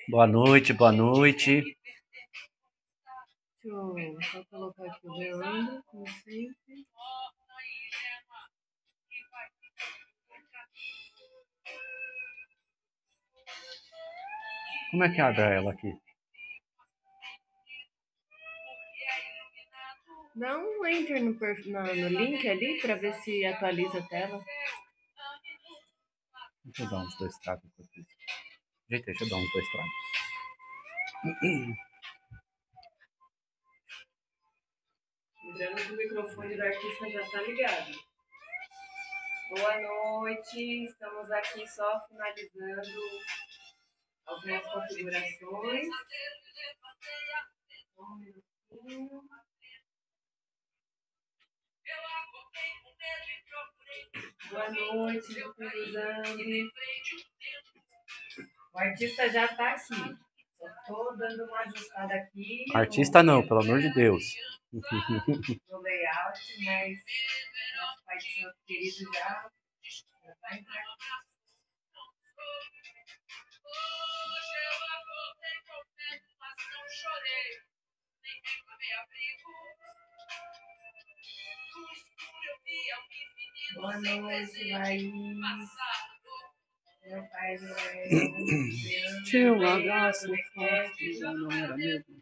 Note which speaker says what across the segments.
Speaker 1: Boa noite, boa noite.
Speaker 2: Deixa eu só colocar aqui o Leandro, como sempre.
Speaker 1: Como é que abre ela aqui?
Speaker 2: Dá um enter no link ali para ver se atualiza a tela.
Speaker 1: Deixa eu dar uns 2 tragos. Gente, deixa eu dar uns 2 tragos.
Speaker 2: Lembrando que o microfone do artista já está ligado. Boa noite, estamos aqui só finalizando algumas configurações. Um minutinho. Boa noite, Zambi. O artista já está aqui. Só estou dando uma ajustada aqui.
Speaker 1: Artista não, pelo amor de Deus.
Speaker 2: No layout, mas nosso pai de santo querido já vai entrar. Boa noite, Laís. Meu pai Noel.
Speaker 1: Tio, um abraço forte, já não era mesmo.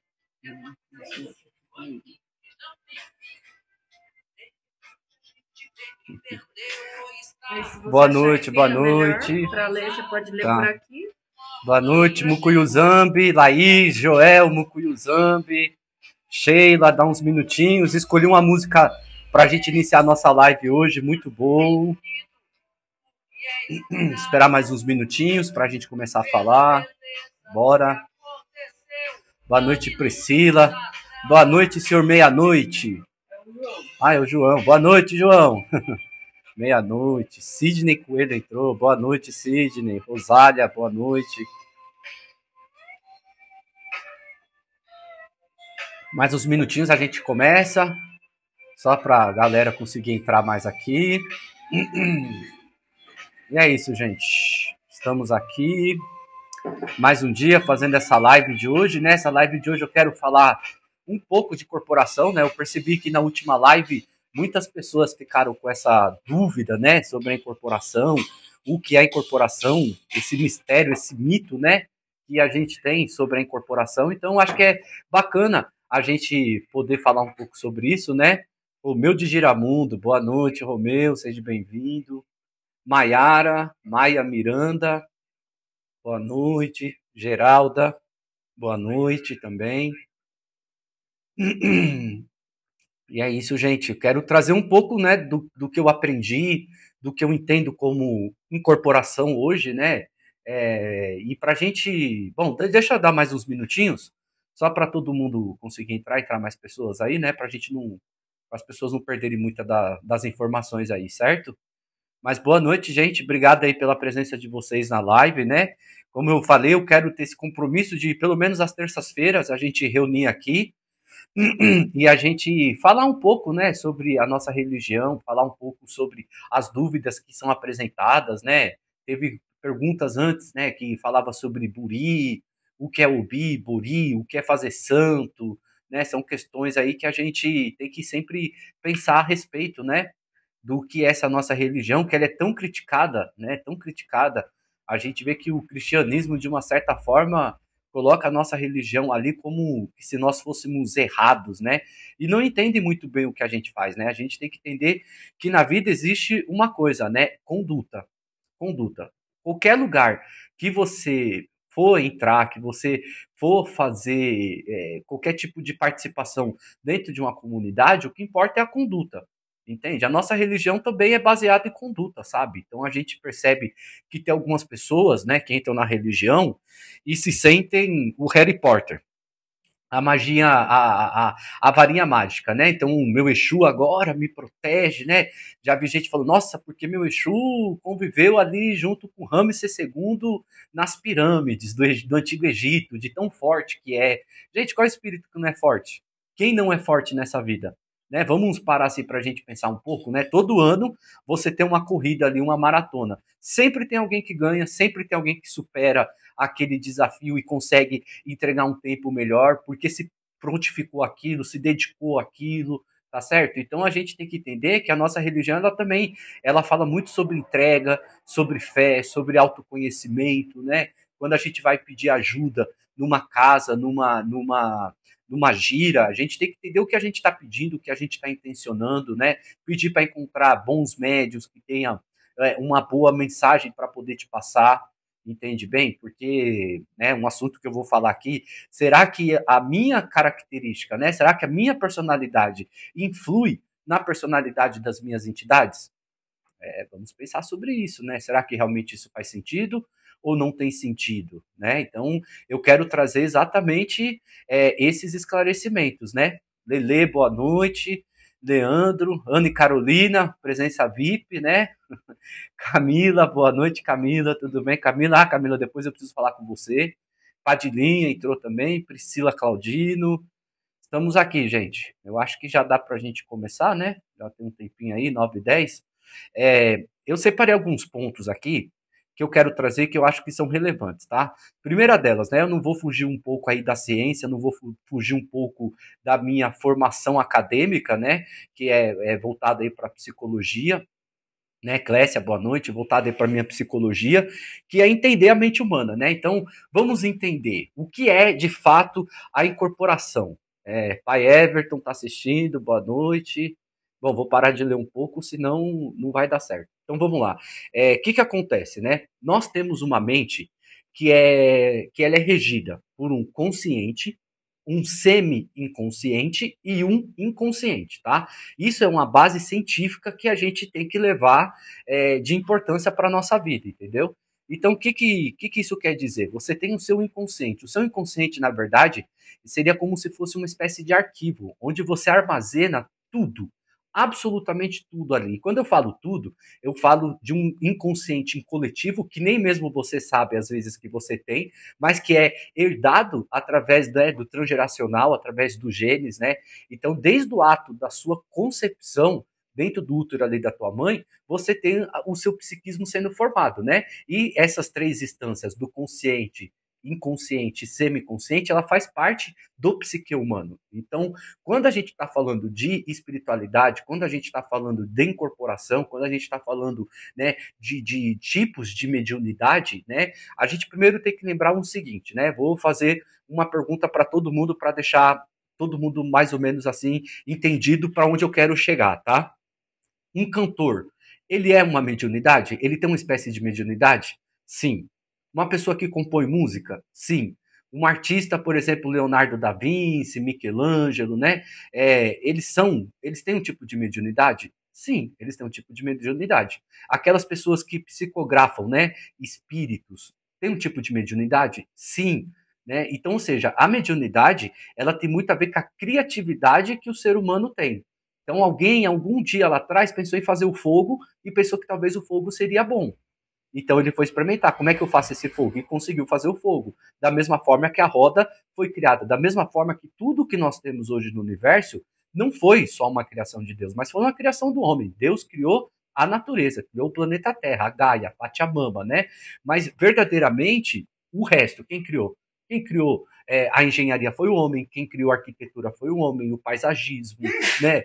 Speaker 1: Boa noite, boa noite.
Speaker 2: Para ler, você pode ler
Speaker 1: tá.
Speaker 2: por aqui.
Speaker 1: Boa noite, Mucuyu Zambi, Laís, Joel, Mucuyu Zambi, Sheila, dá uns minutinhos. Escolhi uma música pra gente iniciar a nossa live hoje, muito bom. Esperar mais uns minutinhos pra gente começar a falar. Bora. Boa noite, Priscila. Boa noite, senhor Meia-Noite. Ah, é o João. Boa noite, João. Meia-noite. Sidney Coelho entrou. Boa noite, Sidney. Rosália, boa noite. Mais uns minutinhos a gente começa. Só pra galera conseguir entrar mais aqui. E é isso, gente. Estamos aqui. Mais um dia fazendo essa live de hoje, né? Essa live de hoje eu quero falar um pouco de corporação, né? Eu percebi que na última live muitas pessoas ficaram com essa dúvida, né? Sobre a incorporação, o que é a incorporação, esse mistério, esse mito, né? Que a gente tem sobre a incorporação. Então, acho que é bacana a gente poder falar um pouco sobre isso, né? Romeu de Giramundo, boa noite, Romeu, seja bem-vindo. Maiara, Maia Miranda, boa noite. Geralda, boa noite também. E é isso, gente. Eu quero trazer um pouco, né, do que eu aprendi, do que eu entendo como incorporação hoje, né? E pra gente... Bom, deixa eu dar mais uns minutinhos, só para todo mundo conseguir entrar mais pessoas aí, né? Pra gente não... as pessoas não perderem muita das informações aí, certo? Mas boa noite, gente. Obrigado aí pela presença de vocês na live, né? Como eu falei, eu quero ter esse compromisso de, pelo menos às terças-feiras, a gente reunir aqui e a gente falar um pouco, né, sobre a nossa religião, falar um pouco sobre as dúvidas que são apresentadas, né? Teve perguntas antes, né, que falava sobre Buri, o que é Obi, Buri, o que é fazer santo, né? São questões aí que a gente tem que sempre pensar a respeito, né? Do que é essa nossa religião, que ela é tão criticada, né? Tão criticada. A gente vê que o cristianismo, de uma certa forma, coloca a nossa religião ali como se nós fôssemos errados, né? E não entende muito bem o que a gente faz, né? A gente tem que entender que na vida existe uma coisa, né? Conduta. Conduta. Qualquer lugar que você for entrar, que você for fazer qualquer tipo de participação dentro de uma comunidade, o que importa é a conduta. Entende? A nossa religião também é baseada em conduta, sabe? Então a gente percebe que tem algumas pessoas, né, que entram na religião e se sentem o Harry Potter. A magia, a varinha mágica, né? Então, o meu Exu agora me protege, né? Já vi gente falando, nossa, porque meu Exu conviveu ali junto com Ramsés II nas pirâmides do Antigo Egito, de tão forte que é. Gente, qual é o espírito que não é forte? Quem não é forte nessa vida? né? Vamos parar assim para a gente pensar um pouco, né? Todo ano você tem uma corrida ali, uma maratona. Sempre tem alguém que ganha, sempre tem alguém que supera aquele desafio e consegue entregar um tempo melhor, porque se prontificou aquilo, se dedicou àquilo, tá certo? Então a gente tem que entender que a nossa religião ela também ela fala muito sobre entrega, sobre fé, sobre autoconhecimento, né? Quando a gente vai pedir ajuda numa casa, numa gira, a gente tem que entender o que a gente está pedindo, o que a gente está intencionando, né? Pedir para encontrar bons médios que tenham uma boa mensagem para poder te passar, entende bem? Porque, né, um assunto que eu vou falar aqui, será que a minha característica, né? Será que a minha personalidade influi na personalidade das minhas entidades? Vamos pensar sobre isso, né? Será que realmente isso faz sentido ou não tem sentido, né? Então, eu quero trazer exatamente esses esclarecimentos, né? Lele, boa noite. Leandro, Ana e Carolina, presença VIP, né? Camila, boa noite, Camila, tudo bem? Camila, Camila, depois eu preciso falar com você. Padilinha entrou também, Priscila Claudino. Estamos aqui, gente. Eu acho que já dá para a gente começar, né? Já tem um tempinho aí, 9h10. Eu separei alguns pontos aqui que eu quero trazer que eu acho que são relevantes, tá? Primeira delas, né? Eu não vou fugir um pouco aí da ciência, não vou fugir um pouco da minha formação acadêmica, né? Que é voltada aí para psicologia, né, Clécia, boa noite, voltada para minha psicologia, que é entender a mente humana, né? Então, vamos entender o que é, de fato, a incorporação. Pai Everton está assistindo, boa noite. Bom, vou parar de ler um pouco, senão não vai dar certo. Então, vamos lá. O que acontece, né? Nós temos uma mente que ela é regida por um consciente, um semi-inconsciente e um inconsciente, tá? Isso é uma base científica que a gente tem que levar de importância para a nossa vida, entendeu? Então, o que isso quer dizer? Você tem o seu inconsciente. O seu inconsciente, na verdade, seria como se fosse uma espécie de arquivo, onde você armazena tudo, absolutamente tudo ali. E quando eu falo tudo, eu falo de um inconsciente coletivo que nem mesmo você sabe às vezes que você tem, mas que é herdado através do transgeracional, através dos genes, né? Então, desde o ato da sua concepção, dentro do útero ali da tua mãe, você tem o seu psiquismo sendo formado, né? E essas três instâncias do consciente, inconsciente e semiconsciente, ela faz parte do psique humano. Então, quando a gente está falando de espiritualidade, quando a gente está falando de incorporação, quando a gente está falando, né, de tipos de mediunidade, né, a gente primeiro tem que lembrar o seguinte, né? Vou fazer uma pergunta para todo mundo para deixar todo mundo mais ou menos assim entendido para onde eu quero chegar, tá? Um cantor, ele é uma mediunidade? Ele tem uma espécie de mediunidade? Sim. Uma pessoa que compõe música? Sim. Um artista, por exemplo, Leonardo da Vinci, Michelangelo, né? Eles têm um tipo de mediunidade? Sim, eles têm um tipo de mediunidade. Aquelas pessoas que psicografam, né? Espíritos, têm um tipo de mediunidade? Sim. Né? Então, ou seja, a mediunidade ela tem muito a ver com a criatividade que o ser humano tem. Então, alguém, algum dia lá atrás, pensou em fazer o fogo e pensou que talvez o fogo seria bom. Então, ele foi experimentar como é que eu faço esse fogo e conseguiu fazer o fogo. Da mesma forma que a roda foi criada, da mesma forma que tudo que nós temos hoje no universo não foi só uma criação de Deus, mas foi uma criação do homem. Deus criou a natureza, criou o planeta Terra, a Gaia, a Pachamama, né? Mas verdadeiramente, o resto, quem criou? Quem criou a engenharia foi o homem, quem criou a arquitetura foi o homem, o paisagismo, né?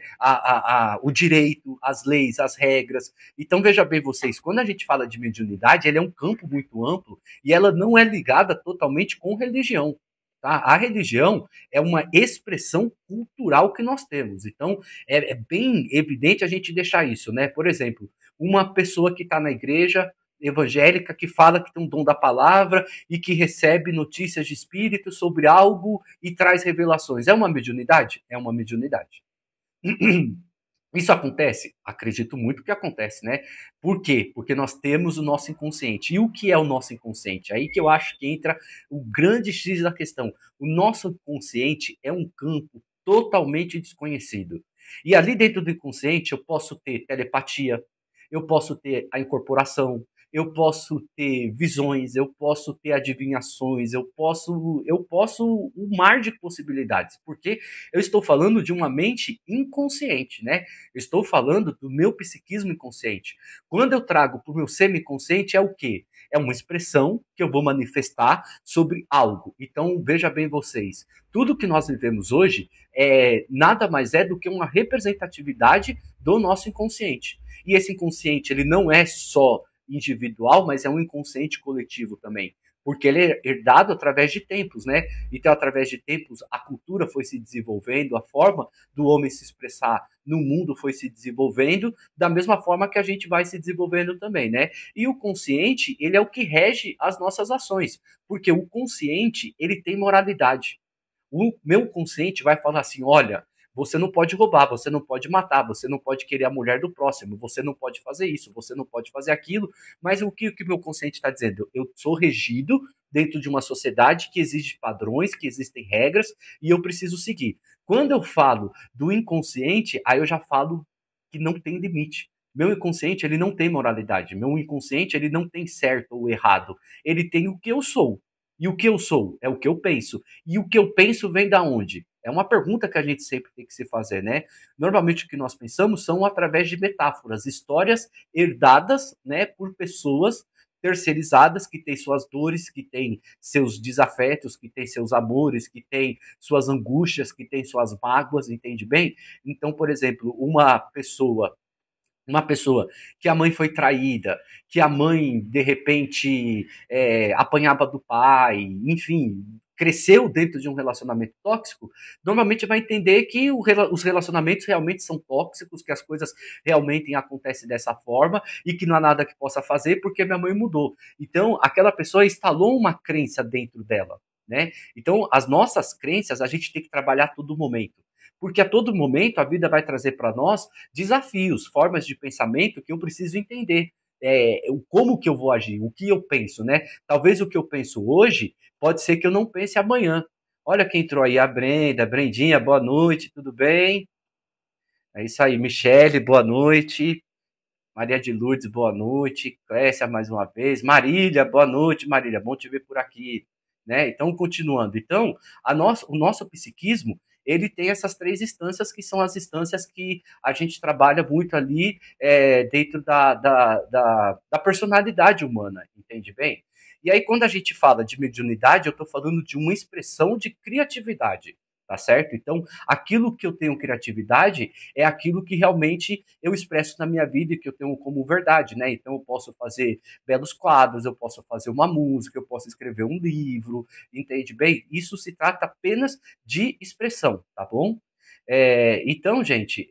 Speaker 1: O direito, as leis, as regras. Então, veja bem vocês, quando a gente fala de mediunidade, ela é um campo muito amplo e ela não é ligada totalmente com religião. Tá? A religião é uma expressão cultural que nós temos. Então, é bem evidente a gente deixar isso, né? Por exemplo, uma pessoa que está na igreja evangélica que fala que tem um dom da palavra e que recebe notícias de espírito sobre algo e traz revelações. É uma mediunidade? É uma mediunidade. Isso acontece? Acredito muito que acontece, né? Por quê? Porque nós temos o nosso inconsciente. E o que é o nosso inconsciente? Aí que eu acho que entra o grande X da questão. O nosso inconsciente é um campo totalmente desconhecido. E ali dentro do inconsciente eu posso ter telepatia, eu posso ter a incorporação, eu posso ter visões, eu posso ter adivinhações, eu posso um mar de possibilidades, porque eu estou falando de uma mente inconsciente, né? Eu estou falando do meu psiquismo inconsciente. Quando eu trago para o meu semiconsciente, é o quê? É uma expressão que eu vou manifestar sobre algo. Então, veja bem vocês, tudo que nós vivemos hoje nada mais é do que uma representatividade do nosso inconsciente. E esse inconsciente, ele não é só individual, mas é um inconsciente coletivo também. Porque ele é herdado através de tempos, né? Então, através de tempos, a cultura foi se desenvolvendo, a forma do homem se expressar no mundo foi se desenvolvendo, da mesma forma que a gente vai se desenvolvendo também, né? E o consciente, ele é o que rege as nossas ações, porque o consciente, ele tem moralidade. O meu consciente vai falar assim: olha, você não pode roubar, você não pode matar, você não pode querer a mulher do próximo, você não pode fazer isso, você não pode fazer aquilo. Mas o que meu consciente está dizendo? Eu sou regido dentro de uma sociedade que exige padrões, que existem regras e eu preciso seguir. Quando eu falo do inconsciente, aí eu já falo que não tem limite. Meu inconsciente, ele não tem moralidade. Meu inconsciente, ele não tem certo ou errado. Ele tem o que eu sou. E o que eu sou é o que eu penso. E o que eu penso vem da onde? É uma pergunta que a gente sempre tem que se fazer, né? Normalmente o que nós pensamos são através de metáforas, histórias herdadas, né, por pessoas terceirizadas que têm suas dores, que têm seus desafetos, que têm seus amores, que têm suas angústias, que têm suas mágoas, entende bem? Então, por exemplo, uma pessoa que a mãe foi traída, que a mãe, de repente, apanhava do pai, enfim, cresceu dentro de um relacionamento tóxico, normalmente vai entender que os relacionamentos realmente são tóxicos, que as coisas realmente acontecem dessa forma e que não há nada que possa fazer porque minha mãe mudou. Então, aquela pessoa instalou uma crença dentro dela, né? Então, as nossas crenças a gente tem que trabalhar a todo momento. Porque a todo momento a vida vai trazer para nós desafios, formas de pensamento que eu preciso entender. Como que eu vou agir, o que eu penso, né? Talvez o que eu penso hoje pode ser que eu não pense amanhã. Olha quem entrou aí, a Brenda, Brendinha, boa noite, tudo bem? É isso aí, Michele, boa noite. Maria de Lourdes, boa noite. Clécia, mais uma vez. Marília, boa noite, Marília, bom te ver por aqui. Né? Então, continuando. Então, o nosso psiquismo, ele tem essas três instâncias que são as instâncias que a gente trabalha muito ali dentro da personalidade humana, entende bem? E aí, quando a gente fala de mediunidade, eu estou falando de uma expressão de criatividade, tá certo? Então, aquilo que eu tenho criatividade é aquilo que realmente eu expresso na minha vida e que eu tenho como verdade, né? Então, eu posso fazer belos quadros, eu posso fazer uma música, eu posso escrever um livro, entende bem? Isso se trata apenas de expressão, tá bom? Então, gente,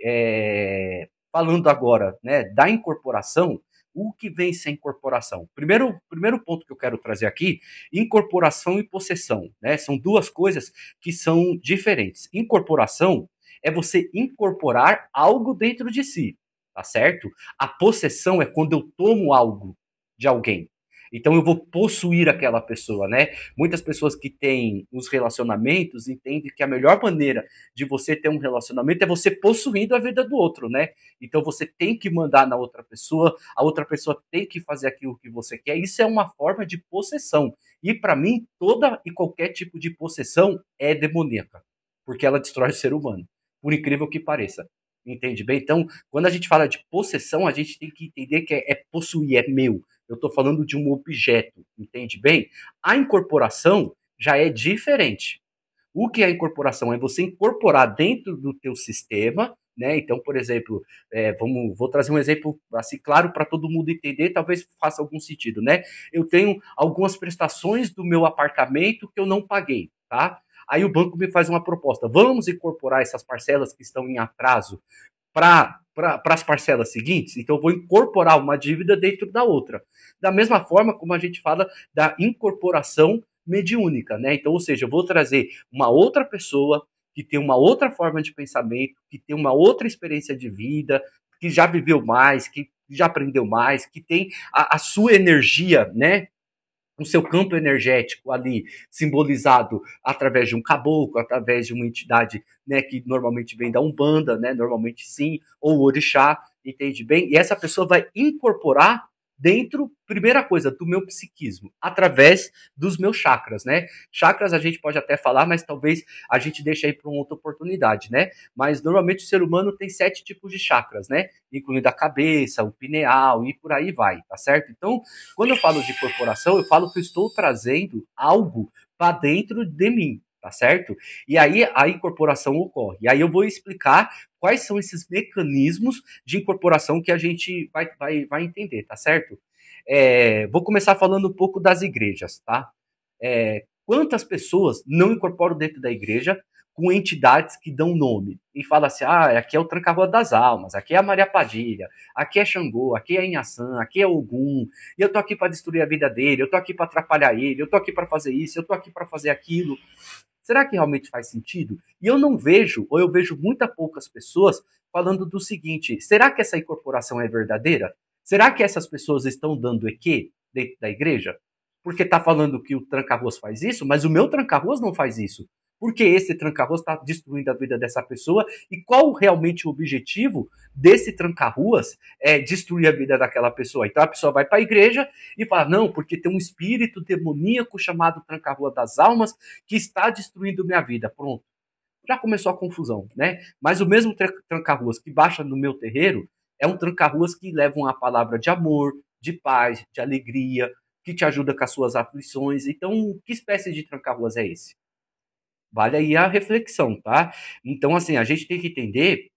Speaker 1: falando agora, né, da incorporação, o que vem ser incorporação? Primeiro ponto que eu quero trazer aqui, incorporação e possessão, né? São duas coisas que são diferentes. Incorporação é você incorporar algo dentro de si, tá certo? A possessão é quando eu tomo algo de alguém. Então eu vou possuir aquela pessoa, né? Muitas pessoas que têm os relacionamentos entendem que a melhor maneira de você ter um relacionamento é você possuindo a vida do outro, né? Então você tem que mandar na outra pessoa, a outra pessoa tem que fazer aquilo que você quer. Isso é uma forma de possessão. E para mim, toda e qualquer tipo de possessão é demoníaca, porque ela destrói o ser humano, por incrível que pareça. Entende bem? Então, quando a gente fala de possessão, a gente tem que entender que é possuir, é meu. Eu estou falando de um objeto, entende bem? A incorporação já é diferente. O que é a incorporação? É você incorporar dentro do teu sistema, né? Então, por exemplo, vou trazer um exemplo assim claro para todo mundo entender, talvez faça algum sentido, né? Eu tenho algumas prestações do meu apartamento que eu não paguei, tá? Aí o banco me faz uma proposta: vamos incorporar essas parcelas que estão em atraso para as parcelas seguintes, então eu vou incorporar uma dívida dentro da outra. Da mesma forma como a gente fala da incorporação mediúnica, né? Então, ou seja, eu vou trazer uma outra pessoa que tem uma outra forma de pensamento, que tem uma outra experiência de vida, que já viveu mais, que já aprendeu mais, que tem a sua energia, né? O seu campo energético ali simbolizado através de um caboclo, através de uma entidade, né, que normalmente vem da Umbanda, né, normalmente sim, ou o orixá, entende bem? E essa pessoa vai incorporar dentro, primeira coisa, do meu psiquismo, através dos meus chakras, né? Chakras a gente pode até falar, mas talvez a gente deixe aí para uma outra oportunidade, né? Mas normalmente o ser humano tem 7 tipos de chakras, né? Incluindo a cabeça, o pineal e por aí vai, tá certo? Então, quando eu falo de corporação, eu falo que eu estou trazendo algo para dentro de mim, tá certo? E aí a incorporação ocorre. E aí eu vou explicar quais são esses mecanismos de incorporação que a gente vai entender, tá certo? Vou começar falando um pouco das igrejas, tá? Quantas pessoas não incorporam dentro da igreja com entidades que dão nome e fala assim, aqui é o Tranca-Rua das Almas, aqui é a Maria Padilha, aqui é Xangô, aqui é Inhaçã, aqui é Ogum, e eu tô aqui para destruir a vida dele, eu tô aqui para atrapalhar ele, eu tô aqui para fazer isso, eu tô aqui para fazer aquilo. Será que realmente faz sentido? E eu não vejo, ou eu vejo muitas poucas pessoas falando do seguinte, será que essa incorporação é verdadeira? Será que essas pessoas estão dando EQ dentro da igreja? Porque está falando que o tranca-ruas faz isso, mas o meu tranca-ruas não faz isso. Porque esse tranca-ruas está destruindo a vida dessa pessoa e qual realmente o objetivo desse tranca-ruas é destruir a vida daquela pessoa. Então a pessoa vai para a igreja e fala, não, porque tem um espírito demoníaco chamado tranca-rua das almas que está destruindo minha vida. Pronto. Já começou a confusão, né? Mas o mesmo tranca-ruas que baixa no meu terreiro é um tranca-ruas que leva uma palavra de amor, de paz, de alegria, que te ajuda com as suas aflições. Então, que espécie de tranca-ruas é esse? Vale aí a reflexão, tá? Então, assim, a gente tem que entender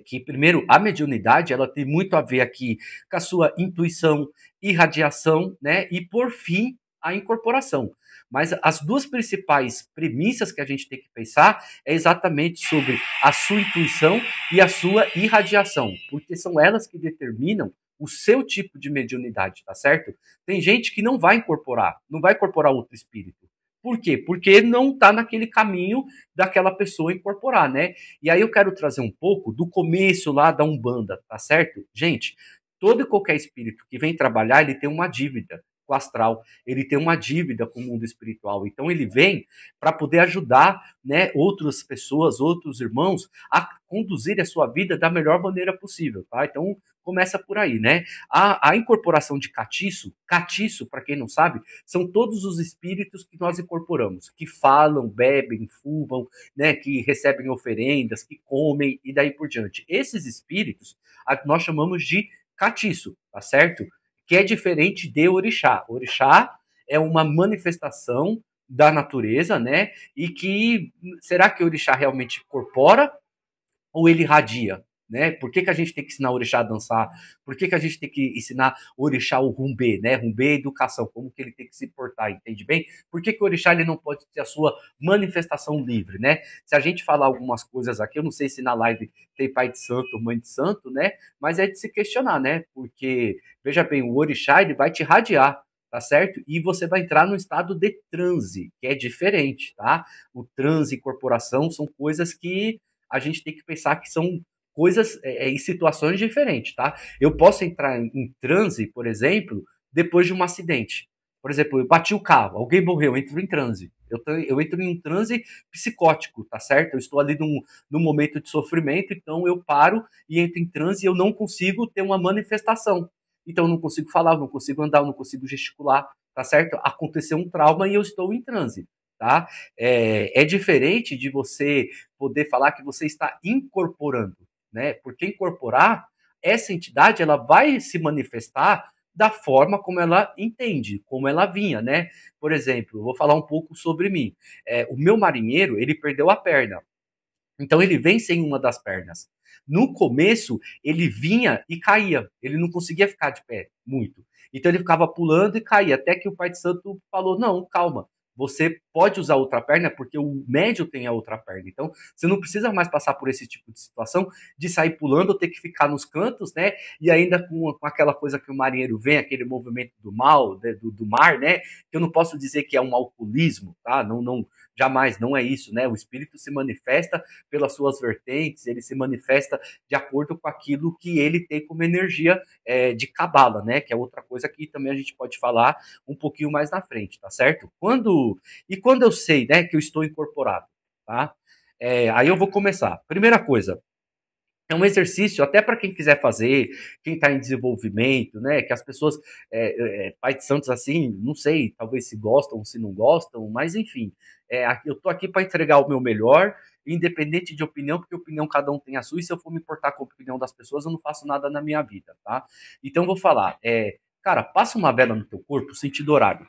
Speaker 1: que, primeiro, a mediunidade, ela tem muito a ver aqui com a sua intuição, irradiação, né? E, por fim, a incorporação. Mas as duas principais premissas que a gente tem que pensar é exatamente sobre a sua intuição e a sua irradiação, porque são elas que determinam o seu tipo de mediunidade, tá certo? Tem gente que não vai incorporar, não vai incorporar outro espírito. Por quê? Porque não está naquele caminho daquela pessoa incorporar, né? E aí eu quero trazer um pouco do começo lá da Umbanda, tá certo? Gente, todo e qualquer espírito que vem trabalhar, ele tem uma dívida com o astral, ele tem uma dívida com o mundo espiritual. Então ele vem para poder ajudar, né, outras pessoas, outros irmãos a conduzir a sua vida da melhor maneira possível, tá? Então começa por aí, né? A incorporação de catiço, para quem não sabe, são todos os espíritos que nós incorporamos, que falam, bebem, fumam, né, que recebem oferendas, que comem e daí por diante. Esses espíritos nós chamamos de catiço, tá certo? Que é diferente de orixá. Orixá é uma manifestação da natureza, né? E que será que o orixá realmente incorpora ou ele irradia? Né? Por que a gente tem que ensinar o orixá a dançar? Por que a gente tem que ensinar o orixá o rumbê, né? Rumbê é educação, como que ele tem que se portar, entende bem? Por que o orixá ele não pode ter a sua manifestação livre, né? Se a gente falar algumas coisas aqui, eu não sei se na live tem pai de santo ou mãe de santo, né? Mas é de se questionar, né? Porque, veja bem, o orixá ele vai te irradiar, tá certo? E você vai entrar no estado de transe, que é diferente, tá? O transe e corporação são coisas que a gente tem que pensar que são coisas em situações diferentes, tá? Eu posso entrar em transe, por exemplo, depois de um acidente. Por exemplo, eu bati o carro, alguém morreu, eu entro em transe. Eu entro em um transe psicótico, tá certo? Eu estou ali num momento de sofrimento, então eu paro e entro em transe e eu não consigo ter uma manifestação. Então eu não consigo falar, eu não consigo andar, eu não consigo gesticular, tá certo? Aconteceu um trauma e eu estou em transe. Tá? É diferente de você poder falar que você está incorporando, né? Porque incorporar, essa entidade ela vai se manifestar da forma como ela entende, como ela vinha, né? Por exemplo, eu vou falar um pouco sobre mim. O meu marinheiro, ele perdeu a perna. Então ele vem sem uma das pernas. No começo, ele vinha e caía. Ele não conseguia ficar de pé muito. Então ele ficava pulando e caía. Até que o Pai de Santo falou: não, calma. Você pode usar outra perna porque o médio tem a outra perna. Então, você não precisa mais passar por esse tipo de situação de sair pulando ou ter que ficar nos cantos, né? E ainda com aquela coisa que o marinheiro vem, aquele movimento do mal, né? do mar, né? Que eu não posso dizer que é um alcoolismo, tá? Não, jamais, não é isso, né? O espírito se manifesta pelas suas vertentes, ele se manifesta de acordo com aquilo que ele tem como energia de cabala, né? Que é outra coisa que também a gente pode falar um pouquinho mais na frente, tá certo? Quando eu sei, né, que eu estou incorporado, tá? Aí eu vou começar. Primeira coisa, é um exercício até para quem quiser fazer, quem está em desenvolvimento, né? Que as pessoas, Pai de Santos assim, não sei, talvez se gostam ou se não gostam, mas enfim, eu tô aqui para entregar o meu melhor, independente de opinião, porque opinião cada um tem a sua, e se eu for me importar com a opinião das pessoas, eu não faço nada na minha vida, tá? Então eu vou falar, cara, passa uma vela no teu corpo, sentido horário,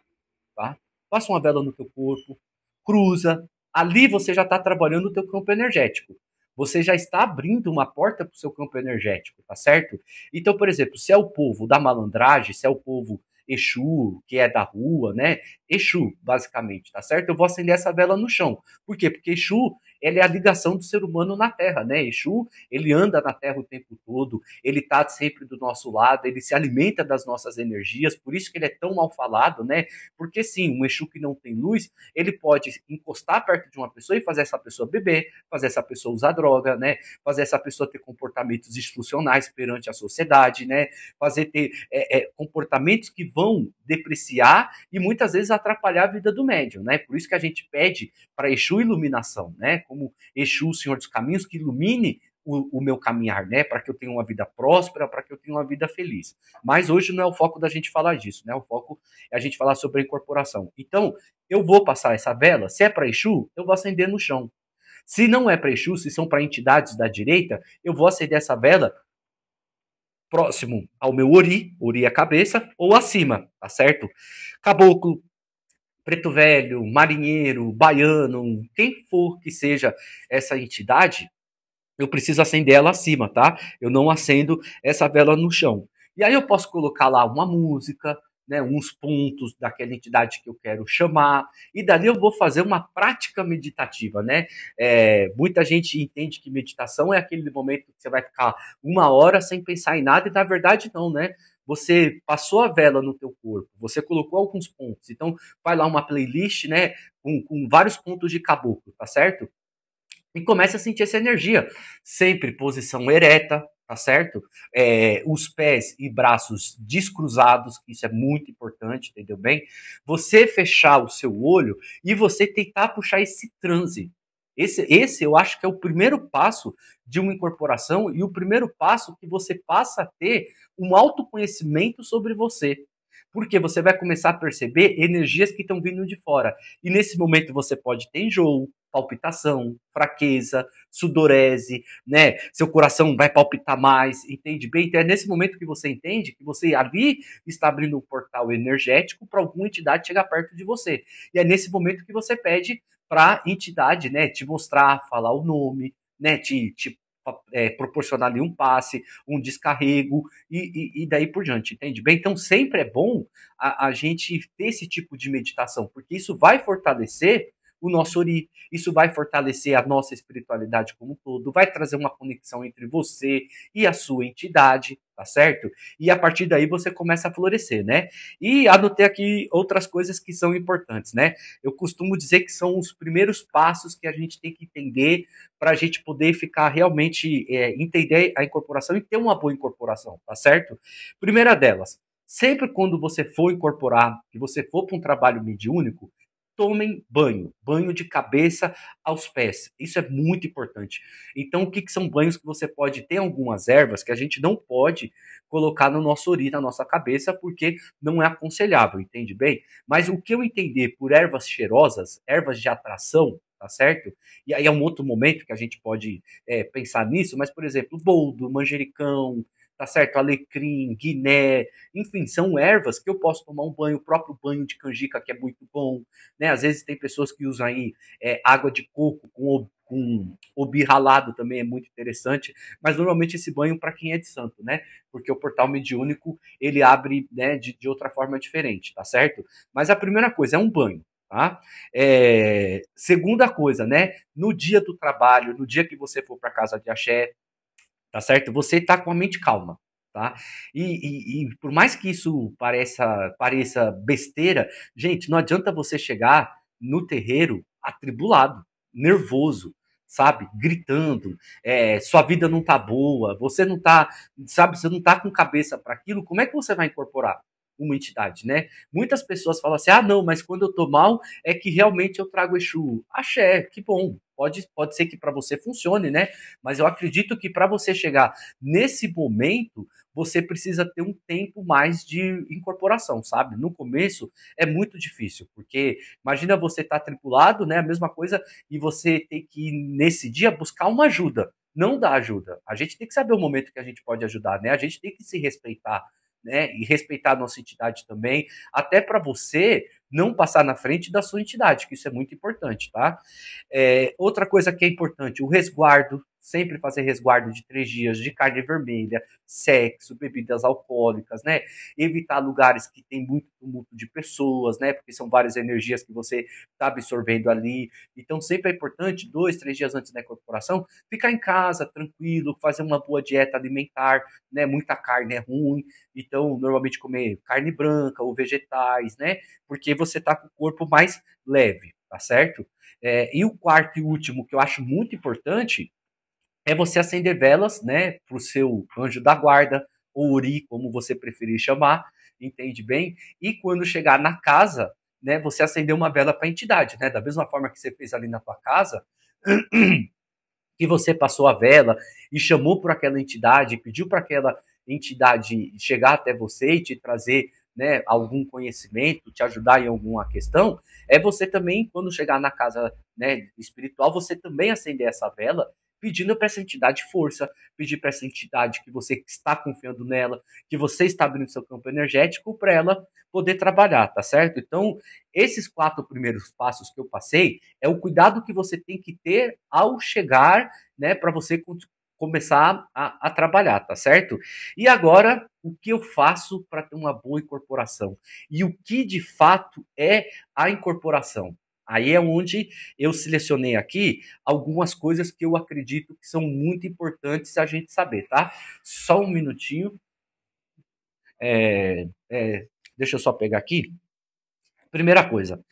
Speaker 1: tá? Passa uma vela no teu corpo, cruza. Ali você já está trabalhando o teu campo energético. Você já está abrindo uma porta para o seu campo energético, tá certo? Então, por exemplo, se é o povo da malandragem, se é o povo Exu, que é da rua, né? Exu, basicamente, tá certo? Eu vou acender essa vela no chão. Por quê? Porque Exu, ele é a ligação do ser humano na Terra, né? Exu, ele anda na Terra o tempo todo, ele tá sempre do nosso lado, ele se alimenta das nossas energias, por isso que ele é tão mal falado, né? Porque sim, um Exu que não tem luz, ele pode encostar perto de uma pessoa e fazer essa pessoa beber, fazer essa pessoa usar droga, né? Fazer essa pessoa ter comportamentos disfuncionais perante a sociedade, né? Fazer ter comportamentos que vão depreciar e muitas vezes atrapalhar a vida do médium, né? Por isso que a gente pede para Exu iluminação, né? Como Exu, o Senhor dos Caminhos, que ilumine o meu caminhar, né? Para que eu tenha uma vida próspera, para que eu tenha uma vida feliz. Mas hoje não é o foco da gente falar disso, né? O foco é a gente falar sobre a incorporação. Então, eu vou passar essa vela, se é para Exu, eu vou acender no chão. Se não é para Exu, se são para entidades da direita, eu vou acender essa vela próximo ao meu ori é a cabeça, ou acima, tá certo? Caboclo, preto velho, marinheiro, baiano, quem for que seja essa entidade, eu preciso acender ela acima, tá? Eu não acendo essa vela no chão. E aí eu posso colocar lá uma música, né, uns pontos daquela entidade que eu quero chamar, e dali eu vou fazer uma prática meditativa, né? Muita gente entende que meditação é aquele momento que você vai ficar 1 hora sem pensar em nada, e na verdade não, né? Você passou a vela no teu corpo, você colocou alguns pontos, então vai lá uma playlist, né, com vários pontos de caboclo, tá certo? E começa a sentir essa energia. Sempre posição ereta, tá certo? Os pés e braços descruzados, que isso é muito importante, entendeu bem? Você fechar o seu olho e você tentar puxar esse transe. Esse eu acho que é o primeiro passo de uma incorporação e o primeiro passo que você passa a ter um autoconhecimento sobre você. Porque você vai começar a perceber energias que estão vindo de fora. E nesse momento você pode ter enjoo, palpitação, fraqueza, sudorese, né? Seu coração vai palpitar mais, entende bem? Então é nesse momento que você entende que você ali está abrindo um portal energético para alguma entidade chegar perto de você. E é nesse momento que você pede para a entidade, né, te mostrar, falar o nome, né, te proporcionar ali um passe, um descarrego e daí por diante, entende bem? Então sempre é bom a gente ter esse tipo de meditação, porque isso vai fortalecer o nosso ori, isso vai fortalecer a nossa espiritualidade como um todo, vai trazer uma conexão entre você e a sua entidade, tá certo? E a partir daí você começa a florescer, né? E anotei aqui outras coisas que são importantes, né? Eu costumo dizer que são os primeiros passos que a gente tem que entender para a gente poder ficar realmente, entender a incorporação e ter uma boa incorporação, tá certo? Primeira delas, sempre quando você for incorporar, que você for para um trabalho mediúnico, tomem banho, banho de cabeça aos pés. Isso é muito importante. Então, o que são banhos que você pode ter? Algumas ervas que a gente não pode colocar no nosso ori, na nossa cabeça, porque não é aconselhável, entende bem? Mas o que eu entender por ervas cheirosas, ervas de atração, tá certo? E aí é um outro momento que a gente pode pensar nisso, mas, por exemplo, boldo, manjericão, tá certo? Alecrim, guiné, enfim, são ervas que eu posso tomar um banho, o próprio banho de canjica, que é muito bom, né? Às vezes tem pessoas que usam aí água de coco com obi ralado também é muito interessante, mas normalmente esse banho para quem é de santo, né? Porque o portal mediúnico ele abre, né, de outra forma diferente, tá certo? Mas a primeira coisa é um banho. Tá? Segunda coisa, né? No dia do trabalho, no dia que você for para casa de axé, tá certo? Você tá com a mente calma, tá? E por mais que isso pareça besteira, gente, não adianta você chegar no terreiro atribulado, nervoso, sabe? Gritando, sua vida não tá boa, você não tá, sabe? Você não tá com cabeça para aquilo, como é que você vai incorporar? uma entidade, né? Muitas pessoas falam assim, ah, não, mas quando eu tô mal é que realmente eu trago Exu. Axé, que bom. Pode ser que para você funcione, né? Mas eu acredito que para você chegar nesse momento, você precisa ter um tempo mais de incorporação, sabe? No começo é muito difícil, porque imagina você estar tripulado, né? A mesma coisa, e você ter que, nesse dia, buscar uma ajuda. Não dá ajuda. A gente tem que saber o momento que a gente pode ajudar, né? A gente tem que se respeitar, né? E respeitar a nossa entidade também, até para você não passar na frente da sua entidade, que isso é muito importante, tá? Outra coisa que é importante, o resguardo, sempre fazer resguardo de 3 dias de carne vermelha, sexo, bebidas alcoólicas, né? Evitar lugares que tem muito tumulto de pessoas, né? Porque são várias energias que você está absorvendo ali. Então, sempre é importante, 2, 3 dias antes da incorporação, ficar em casa, tranquilo, fazer uma boa dieta alimentar, né? Muita carne é ruim, então, normalmente comer carne branca ou vegetais, né? Porque você está com o corpo mais leve, tá certo? E o quarto e último, que eu acho muito importante, é você acender velas, né, para o seu anjo da guarda, ou Ori, como você preferir chamar, entende bem? E quando chegar na casa, né, você acender uma vela para a entidade, né, da mesma forma que você fez ali na tua casa, que você passou a vela e chamou por aquela entidade, pediu para aquela entidade chegar até você e te trazer, né, algum conhecimento, te ajudar em alguma questão, é você também, quando chegar na casa, né, espiritual, você também acender essa vela, pedindo para essa entidade força, pedir para essa entidade que você está confiando nela, que você está abrindo seu campo energético para ela poder trabalhar, tá certo? Então, esses 4 primeiros passos que eu passei é o cuidado que você tem que ter ao chegar, né, para você começar a trabalhar, tá certo? E agora, o que eu faço para ter uma boa incorporação? E o que de fato é a incorporação? Aí é onde eu selecionei aqui algumas coisas que eu acredito que são muito importantes a gente saber, tá? Só um minutinho. É, é, deixa eu só pegar aqui. Primeira coisa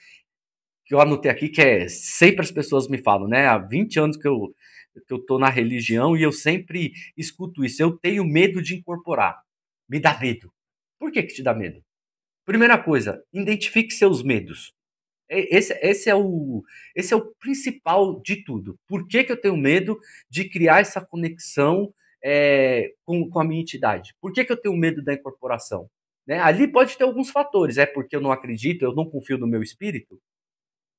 Speaker 1: que eu anotei aqui, que é sempre as pessoas me falam, né? Há 20 anos que eu tô na religião e eu sempre escuto isso. Eu tenho medo de incorporar. Me dá medo. Por que te dá medo? Primeira coisa, identifique seus medos. Esse é o principal de tudo. Por que eu tenho medo de criar essa conexão com a minha entidade? Por que eu tenho medo da incorporação? Né? Ali pode ter alguns fatores. É porque eu não acredito, eu não confio no meu espírito?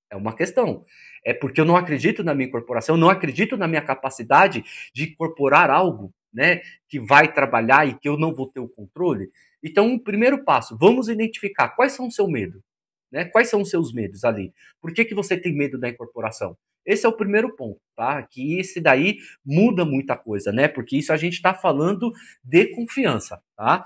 Speaker 1: É uma questão. É porque eu não acredito na minha incorporação, eu não acredito na minha capacidade de incorporar algo, né, que vai trabalhar e que eu não vou ter o controle. Então, o primeiro passo, vamos identificar quais são o seu medo, né? Quais são os seus medos ali? Por que você tem medo da incorporação? Esse é o primeiro ponto, tá? Que esse daí muda muita coisa, né? Porque isso a gente está falando de confiança, tá?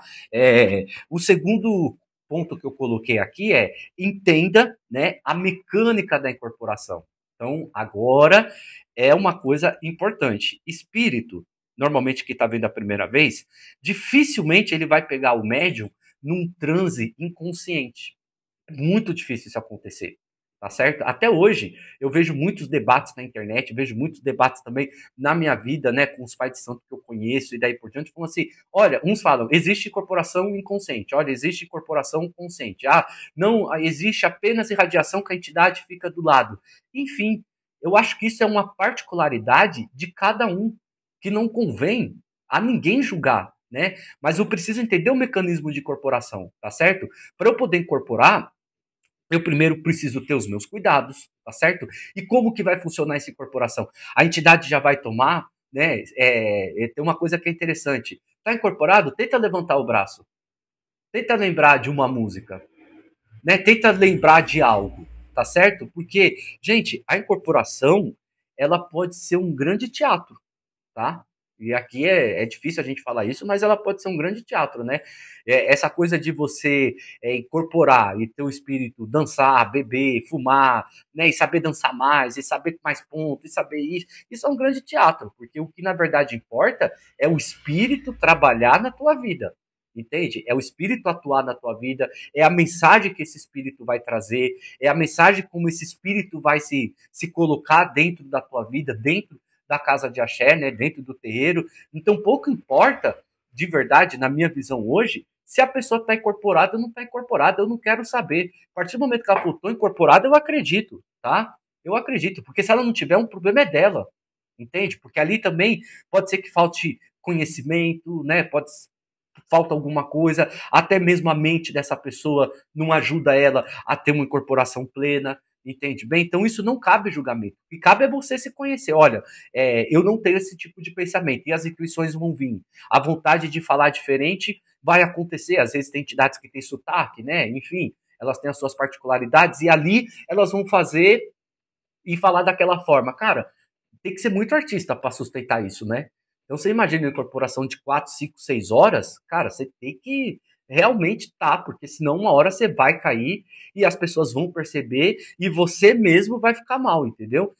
Speaker 1: O segundo ponto que eu coloquei aqui é entenda, né, a mecânica da incorporação. Então, agora é uma coisa importante. Espírito, normalmente que está vendo a primeira vez, dificilmente ele vai pegar o médium num transe inconsciente. É muito difícil isso acontecer. Tá certo? Até hoje, eu vejo muitos debates na internet, vejo muitos debates também na minha vida, né, com os pais de santo que eu conheço e daí por diante, falam assim, olha, uns falam, existe incorporação inconsciente, olha, existe incorporação consciente, ah, não, existe apenas irradiação que a entidade fica do lado. Enfim, eu acho que isso é uma particularidade de cada um, que não convém a ninguém julgar, né? Mas eu preciso entender o mecanismo de incorporação, tá certo? Para eu poder incorporar, eu primeiro preciso ter os meus cuidados, tá certo? E como que vai funcionar essa incorporação? A entidade já vai tomar, né? Tem uma coisa que é interessante. Tá incorporado? Tenta levantar o braço. Tenta lembrar de uma música, né? Tenta lembrar de algo, tá certo? Porque, gente, a incorporação, ela pode ser um grande teatro, tá? E aqui é difícil a gente falar isso, mas ela pode ser um grande teatro, né? Essa coisa de você incorporar e ter o espírito dançar, beber, fumar, né? E saber dançar mais, e saber mais pontos, e saber isso é um grande teatro, porque o que na verdade importa é o espírito trabalhar na tua vida. Entende? É o espírito atuar na tua vida, é a mensagem que esse espírito vai trazer, é a mensagem como esse espírito vai se colocar dentro da tua vida, dentro da casa de axé, né, dentro do terreiro. Então, pouco importa, de verdade, na minha visão hoje, Se a pessoa está incorporada ou não está incorporada, eu não quero saber. A partir do momento que ela falou, estou incorporada, eu acredito, tá? Eu acredito, porque se ela não tiver, um problema é dela, entende? Porque ali também pode ser que falte conhecimento, né? Falta alguma coisa, até mesmo a mente dessa pessoa não ajuda ela a ter uma incorporação plena, entende bem? Então isso não cabe julgamento. O que cabe é você se conhecer. Olha, eu não tenho esse tipo de pensamento e as intuições vão vir. A vontade de falar diferente vai acontecer. Às vezes tem entidades que têm sotaque, né? Enfim, elas têm as suas particularidades e ali elas vão fazer e falar daquela forma. Cara, tem que ser muito artista para sustentar isso, né? Então você imagina uma incorporação de 4, 5, 6 horas, cara, você tem que realmente porque senão uma hora você vai cair e as pessoas vão perceber e você mesmo vai ficar mal, entendeu?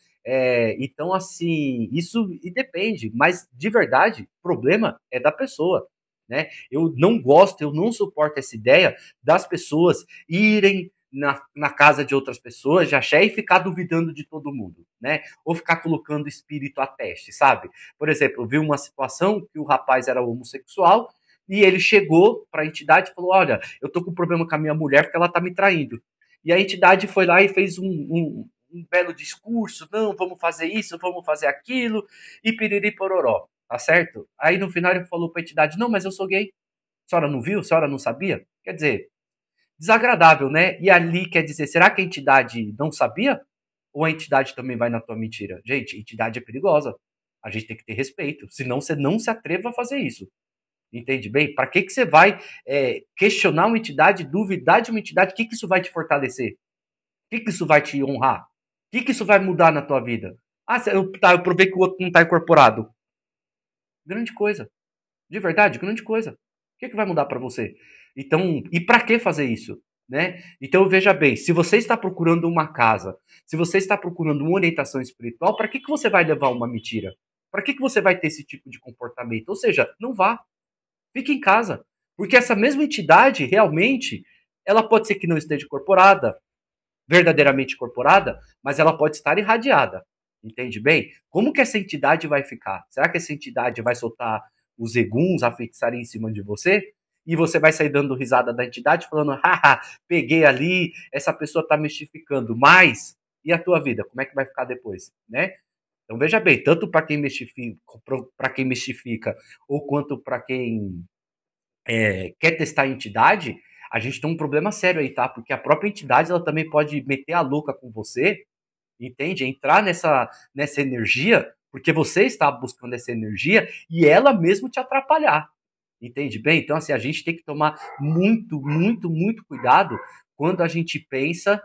Speaker 1: Então, assim, isso e depende, mas de verdade, o problema é da pessoa, né? Eu não gosto, eu não suporto essa ideia das pessoas irem na casa de outras pessoas de axé e ficar duvidando de todo mundo, né? Ou ficar colocando espírito a teste, sabe? Por exemplo, eu vi uma situação que o rapaz era homossexual e ele chegou para a entidade e falou: Olha, eu tô com um problema com a minha mulher porque ela tá me traindo. E a entidade foi lá e fez um belo discurso: Não, vamos fazer isso, vamos fazer aquilo, e piriri pororó, tá certo? Aí no final ele falou para a entidade: Não, mas eu sou gay. A senhora não viu? A senhora não sabia? Quer dizer, desagradável, né? E ali quer dizer, será que a entidade não sabia? Ou a entidade também vai na tua mentira? Gente, entidade é perigosa. A gente tem que ter respeito. Senão você não se atreva a fazer isso. Entende bem? Para que você vai questionar uma entidade, duvidar de uma entidade? O que isso vai te fortalecer? O que isso vai te honrar? O que isso vai mudar na tua vida? Ah, eu provei que o outro não está incorporado. Grande coisa. De verdade, grande coisa. O que vai mudar para você? Então, e para que fazer isso? Né? Então, veja bem, se você está procurando uma casa, se você está procurando uma orientação espiritual, para que você vai levar uma mentira? Para que você vai ter esse tipo de comportamento? Ou seja, não vá. Fique em casa. Porque essa mesma entidade, realmente, ela pode ser que não esteja incorporada, verdadeiramente incorporada, mas ela pode estar irradiada. Entende bem? Como que essa entidade vai ficar? Será que essa entidade vai soltar os eguns, a feitiçaria em cima de você? E você vai sair dando risada da entidade, falando, haha, peguei ali, essa pessoa tá mistificando. Mas, e a tua vida? Como é que vai ficar depois? Né? Então veja bem, tanto para quem mistifica, ou quanto para quem quer testar a entidade, a gente tem um problema sério aí, tá? Porque a própria entidade ela também pode meter a louca com você, entende? Entrar nessa energia, porque você está buscando essa energia e ela mesmo te atrapalhar. Entende bem? Então, assim, a gente tem que tomar muito, muito, muito cuidado quando a gente pensa,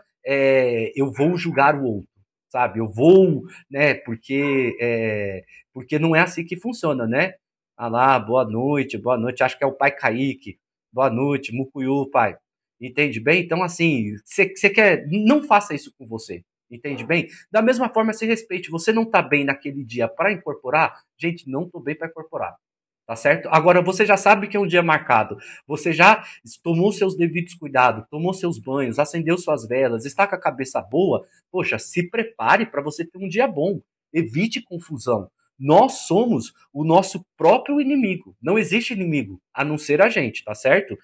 Speaker 1: eu vou julgar o outro, sabe? Eu vou, né? Porque não é assim que funciona, né? Ah lá, boa noite, acho que é o pai Kaique. Boa noite, Mucuyu, pai. Entende bem? Então, assim, você quer. Não faça isso com você. Entende bem? Da mesma forma, se respeite. Você não tá bem naquele dia para incorporar? Gente, não tô bem para incorporar. Tá certo? Agora você já sabe que é um dia marcado. Você já tomou seus devidos cuidados, tomou seus banhos, acendeu suas velas, está com a cabeça boa. Poxa, se prepare para você ter um dia bom. Evite confusão. Nós somos o nosso próprio inimigo. Não existe inimigo a não ser a gente, tá certo?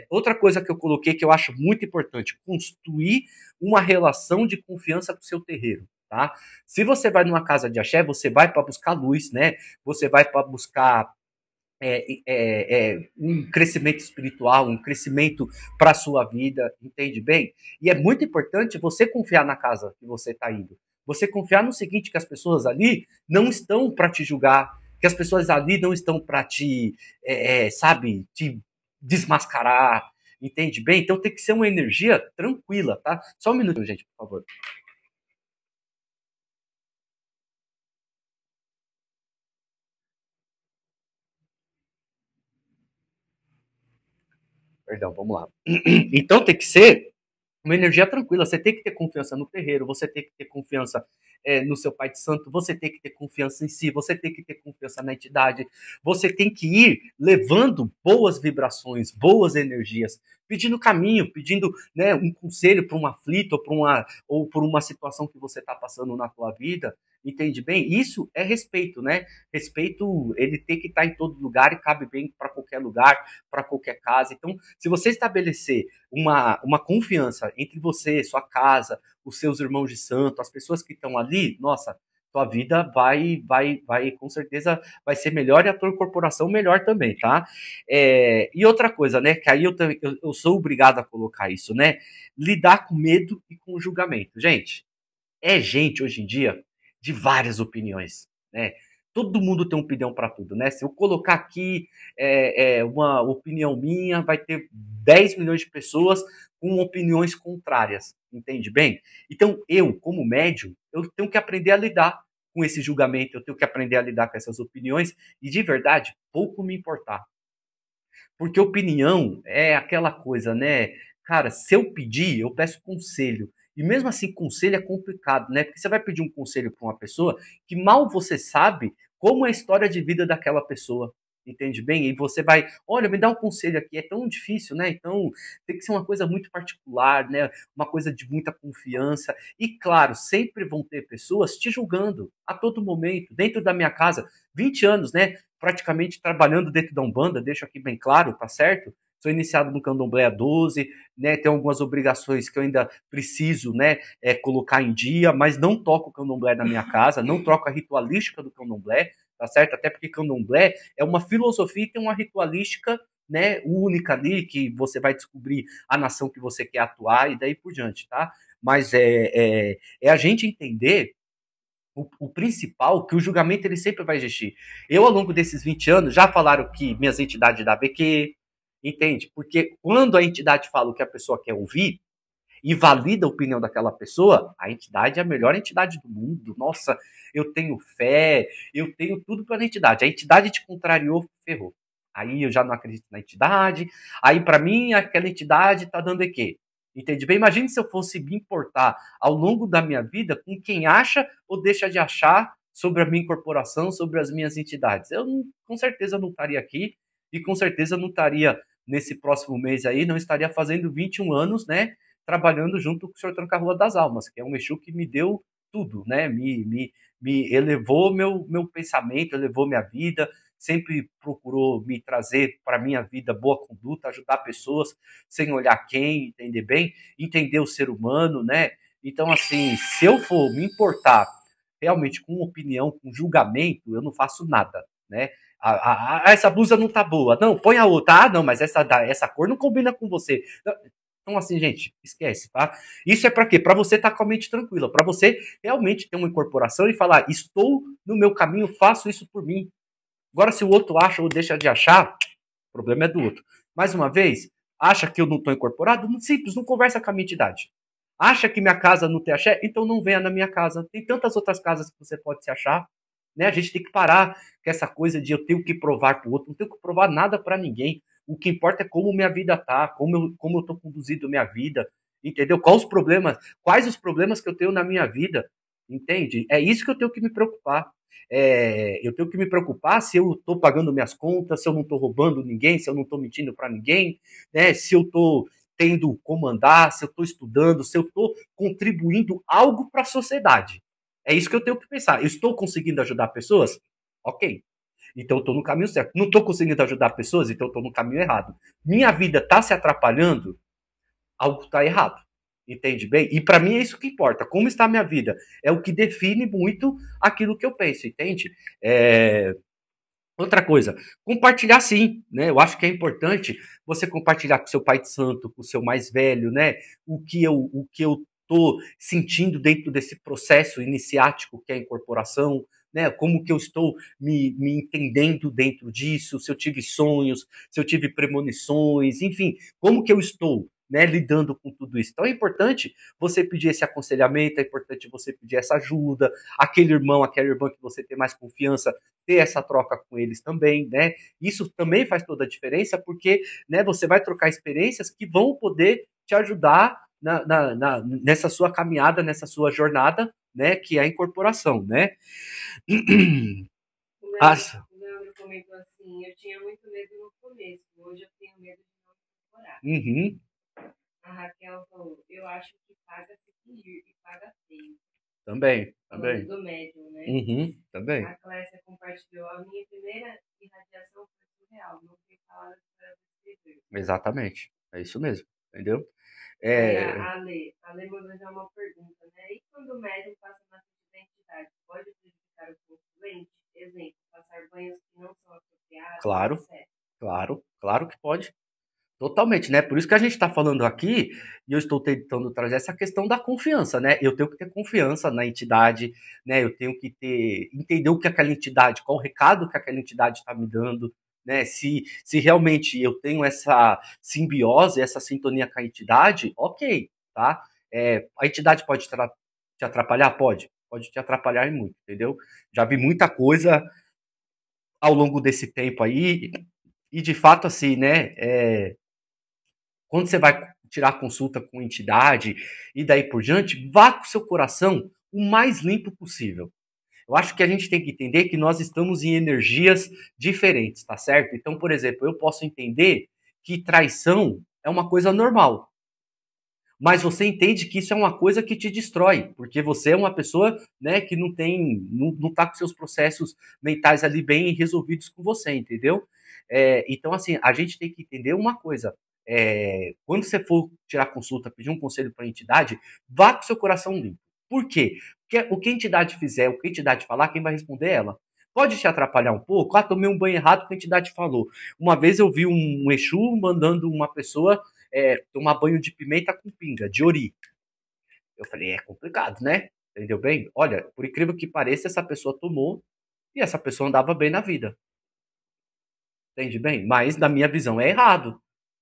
Speaker 1: Outra coisa que eu coloquei que eu acho muito importante: construir uma relação de confiança com o seu terreiro. Tá? Se você vai numa casa de axé, você vai para buscar luz, né? Você vai para buscar um crescimento espiritual, um crescimento para a sua vida, entende bem? E é muito importante você confiar na casa que você está indo. Você confiar no seguinte, que as pessoas ali não estão para te julgar, que as pessoas ali não estão para te, sabe, te desmascarar, entende bem? Então tem que ser uma energia tranquila, tá? Só um minuto, gente, por favor. Perdão, vamos lá. Então tem que ser uma energia tranquila. Você tem que ter confiança no terreiro, você tem que ter confiança no seu pai de santo, você tem que ter confiança em si, você tem que ter confiança na entidade, você tem que ir levando boas vibrações, boas energias, pedindo caminho, pedindo, né, um conselho para um aflito ou por uma situação que você está passando na tua vida. Entende bem? Isso é respeito, né? Respeito, ele tem que estar em todo lugar e cabe bem para qualquer lugar, para qualquer casa. Então, se você estabelecer uma confiança entre você, sua casa, os seus irmãos de santo, as pessoas que estão ali, nossa, tua vida vai, com certeza vai ser melhor e a tua incorporação melhor também, tá? E outra coisa, né? Que aí eu sou obrigado a colocar isso, né? Lidar com medo e com julgamento. Gente, é gente hoje em dia de várias opiniões, né? Todo mundo tem uma opinião para tudo, né? Se eu colocar aqui uma opinião minha, vai ter 10 milhões de pessoas com opiniões contrárias, entende bem? Então, eu, como médium, eu tenho que aprender a lidar com esse julgamento, eu tenho que aprender a lidar com essas opiniões e, de verdade, pouco me importar. Porque opinião é aquela coisa, né? Cara, se eu pedir, eu peço conselho. E mesmo assim, conselho é complicado, né? Porque você vai pedir um conselho para uma pessoa que mal você sabe como é a história de vida daquela pessoa. Entende bem? E você vai, olha, me dá um conselho aqui, é tão difícil, né? Então tem que ser uma coisa muito particular, né? Uma coisa de muita confiança. E claro, sempre vão ter pessoas te julgando a todo momento, dentro da minha casa, 20 anos, né? Praticamente trabalhando dentro da Umbanda, deixo aqui bem claro, tá certo? Sou iniciado no Candomblé há 12, né? Tenho algumas obrigações que eu ainda preciso, né, colocar em dia, mas não toco o Candomblé na minha casa, não troco a ritualística do Candomblé, tá certo? Até porque Candomblé é uma filosofia e tem uma ritualística, né, única ali, que você vai descobrir a nação que você quer atuar e daí por diante, tá? Mas é a gente entender o principal, que o julgamento ele sempre vai existir. Eu, ao longo desses 20 anos, já falaram que minhas entidades da ABQ, entende? Porque quando a entidade fala o que a pessoa quer ouvir e valida a opinião daquela pessoa, a entidade é a melhor entidade do mundo. Nossa, eu tenho fé, eu tenho tudo para a entidade. A entidade te contrariou, ferrou. Aí eu já não acredito na entidade. Aí, para mim, aquela entidade tá dando quê? Entende bem? Imagine se eu fosse me importar ao longo da minha vida com quem acha ou deixa de achar sobre a minha incorporação, sobre as minhas entidades. Eu, com certeza, não estaria aqui e com certeza não estaria nesse próximo mês aí, não estaria fazendo 21 anos, né? Trabalhando junto com o Senhor Tranca-Rua das Almas, que é um Exu que me deu tudo, né? Me elevou meu pensamento, elevou minha vida, sempre procurou me trazer para minha vida boa conduta, ajudar pessoas sem olhar quem, entender bem, entender o ser humano, né? Então, assim, se eu for me importar realmente com opinião, com julgamento, eu não faço nada, né? Essa blusa não tá boa. Não, põe a outra. Ah, não, mas essa cor não combina com você. Então, assim, gente, esquece, tá? Isso é para quê? Para você estar com a mente tranquila, para você realmente ter uma incorporação e falar: estou no meu caminho, faço isso por mim. Agora, se o outro acha ou deixa de achar, o problema é do outro. Mais uma vez, acha que eu não estou incorporado? Simples, não conversa com a minha entidade. Acha que minha casa não tem axé? Então não venha na minha casa. Tem tantas outras casas que você pode se achar. Né? A gente tem que parar com essa coisa de eu tenho que provar para o outro. Não tenho que provar nada para ninguém. O que importa é como minha vida tá, como eu tô conduzindo minha vida, entendeu? Quais os problemas que eu tenho na minha vida, entende? É isso que eu tenho que me preocupar. Eu tenho que me preocupar se eu estou pagando minhas contas, se eu não estou roubando ninguém, se eu não estou mentindo para ninguém, né? Se eu estou tendo como andar, se eu estou estudando, se eu estou contribuindo algo para a sociedade. É isso que eu tenho que pensar. Eu estou conseguindo ajudar pessoas? Ok. Então eu estou no caminho certo. Não estou conseguindo ajudar pessoas? Então eu estou no caminho errado. Minha vida está se atrapalhando? Algo está errado. Entende bem? E para mim é isso que importa. Como está a minha vida? É o que define muito aquilo que eu penso, entende? Outra coisa, compartilhar sim, né? Eu acho que é importante você compartilhar com seu pai de santo, com o seu mais velho, né? O que eu tô sentindo dentro desse processo iniciático que é a incorporação, né? Como que eu estou me entendendo dentro disso, se eu tive sonhos, se eu tive premonições, enfim, como que eu estou, né, lidando com tudo isso. Então é importante você pedir esse aconselhamento, é importante você pedir essa ajuda, aquele irmão, aquela irmã que você tem mais confiança, ter essa troca com eles também, né? Isso também faz toda a diferença, porque, né, você vai trocar experiências que vão poder te ajudar nessa sua caminhada, nessa sua jornada, né, que é a incorporação, né?
Speaker 2: O meu,
Speaker 1: As...
Speaker 2: o meu comentou assim, eu tinha muito medo no começo, hoje eu tenho medo de não incorporar.
Speaker 1: Uhum.
Speaker 2: A Raquel falou, eu acho que paga se fingir e paga feio.
Speaker 1: Também,
Speaker 2: Falando
Speaker 1: também.
Speaker 2: do médium, né? né?
Speaker 1: Uhum, também.
Speaker 2: A Clécia compartilhou. A minha primeira irradiação foi surreal. Não tem palavras para descrever.
Speaker 1: Exatamente. É isso mesmo. Entendeu?
Speaker 2: Aí
Speaker 1: É,
Speaker 2: a Ale mandou já uma pergunta, né? E quando o médium passa na frente da entidade, pode prejudicar o consulente? Exemplo, passar banhos que não são apropriados,
Speaker 1: claro,
Speaker 2: etc.
Speaker 1: claro que pode. Totalmente, né? Por isso que a gente está falando aqui, e eu estou tentando trazer essa questão da confiança, né? Eu tenho que ter confiança na entidade, né? Eu tenho que entender o que aquela entidade, qual o recado que aquela entidade está me dando, né? Se realmente eu tenho essa simbiose, essa sintonia com a entidade, ok, tá? A entidade pode te atrapalhar? Pode te atrapalhar e muito, entendeu? Já vi muita coisa ao longo desse tempo aí, e de fato, assim, né? Quando você vai tirar consulta com entidade e daí por diante, vá com o seu coração o mais limpo possível. Eu acho que a gente tem que entender que nós estamos em energias diferentes, tá certo? Então, por exemplo, eu posso entender que traição é uma coisa normal, mas você entende que isso é uma coisa que te destrói, porque você é uma pessoa, né, que não tá com seus processos mentais ali bem resolvidos com você, entendeu? Então, assim, a gente tem que entender uma coisa. Quando você for tirar consulta, pedir um conselho para a entidade, vá com seu coração limpo. Por quê? Porque o que a entidade fizer, o que a entidade falar, quem vai responder é ela. Pode te atrapalhar um pouco? Ah, tomei um banho errado porque a entidade falou. Uma vez eu vi um Exu mandando uma pessoa tomar banho de pimenta com pinga, de ori. Eu falei, é complicado, né? Entendeu bem? Olha, por incrível que pareça, essa pessoa tomou e essa pessoa andava bem na vida. Entende bem? Mas na minha visão é errado.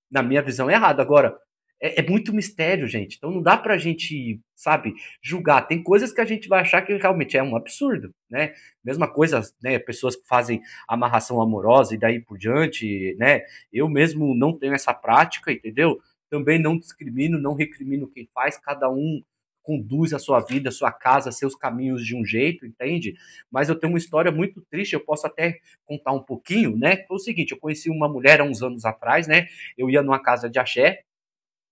Speaker 1: Na minha visão é errado. Agora, é muito mistério, gente. Então não dá pra gente, sabe, julgar. Tem coisas que a gente vai achar que realmente é um absurdo, né? Mesma coisa, né? Pessoas que fazem amarração amorosa e daí por diante, né? Eu mesmo não tenho essa prática, entendeu? Também não discrimino, não recrimino quem faz, cada um conduz a sua vida, a sua casa, seus caminhos de um jeito, entende? Mas eu tenho uma história muito triste, eu posso até contar um pouquinho, né? Foi o seguinte, eu conheci uma mulher há uns anos atrás, né? Eu ia numa casa de axé,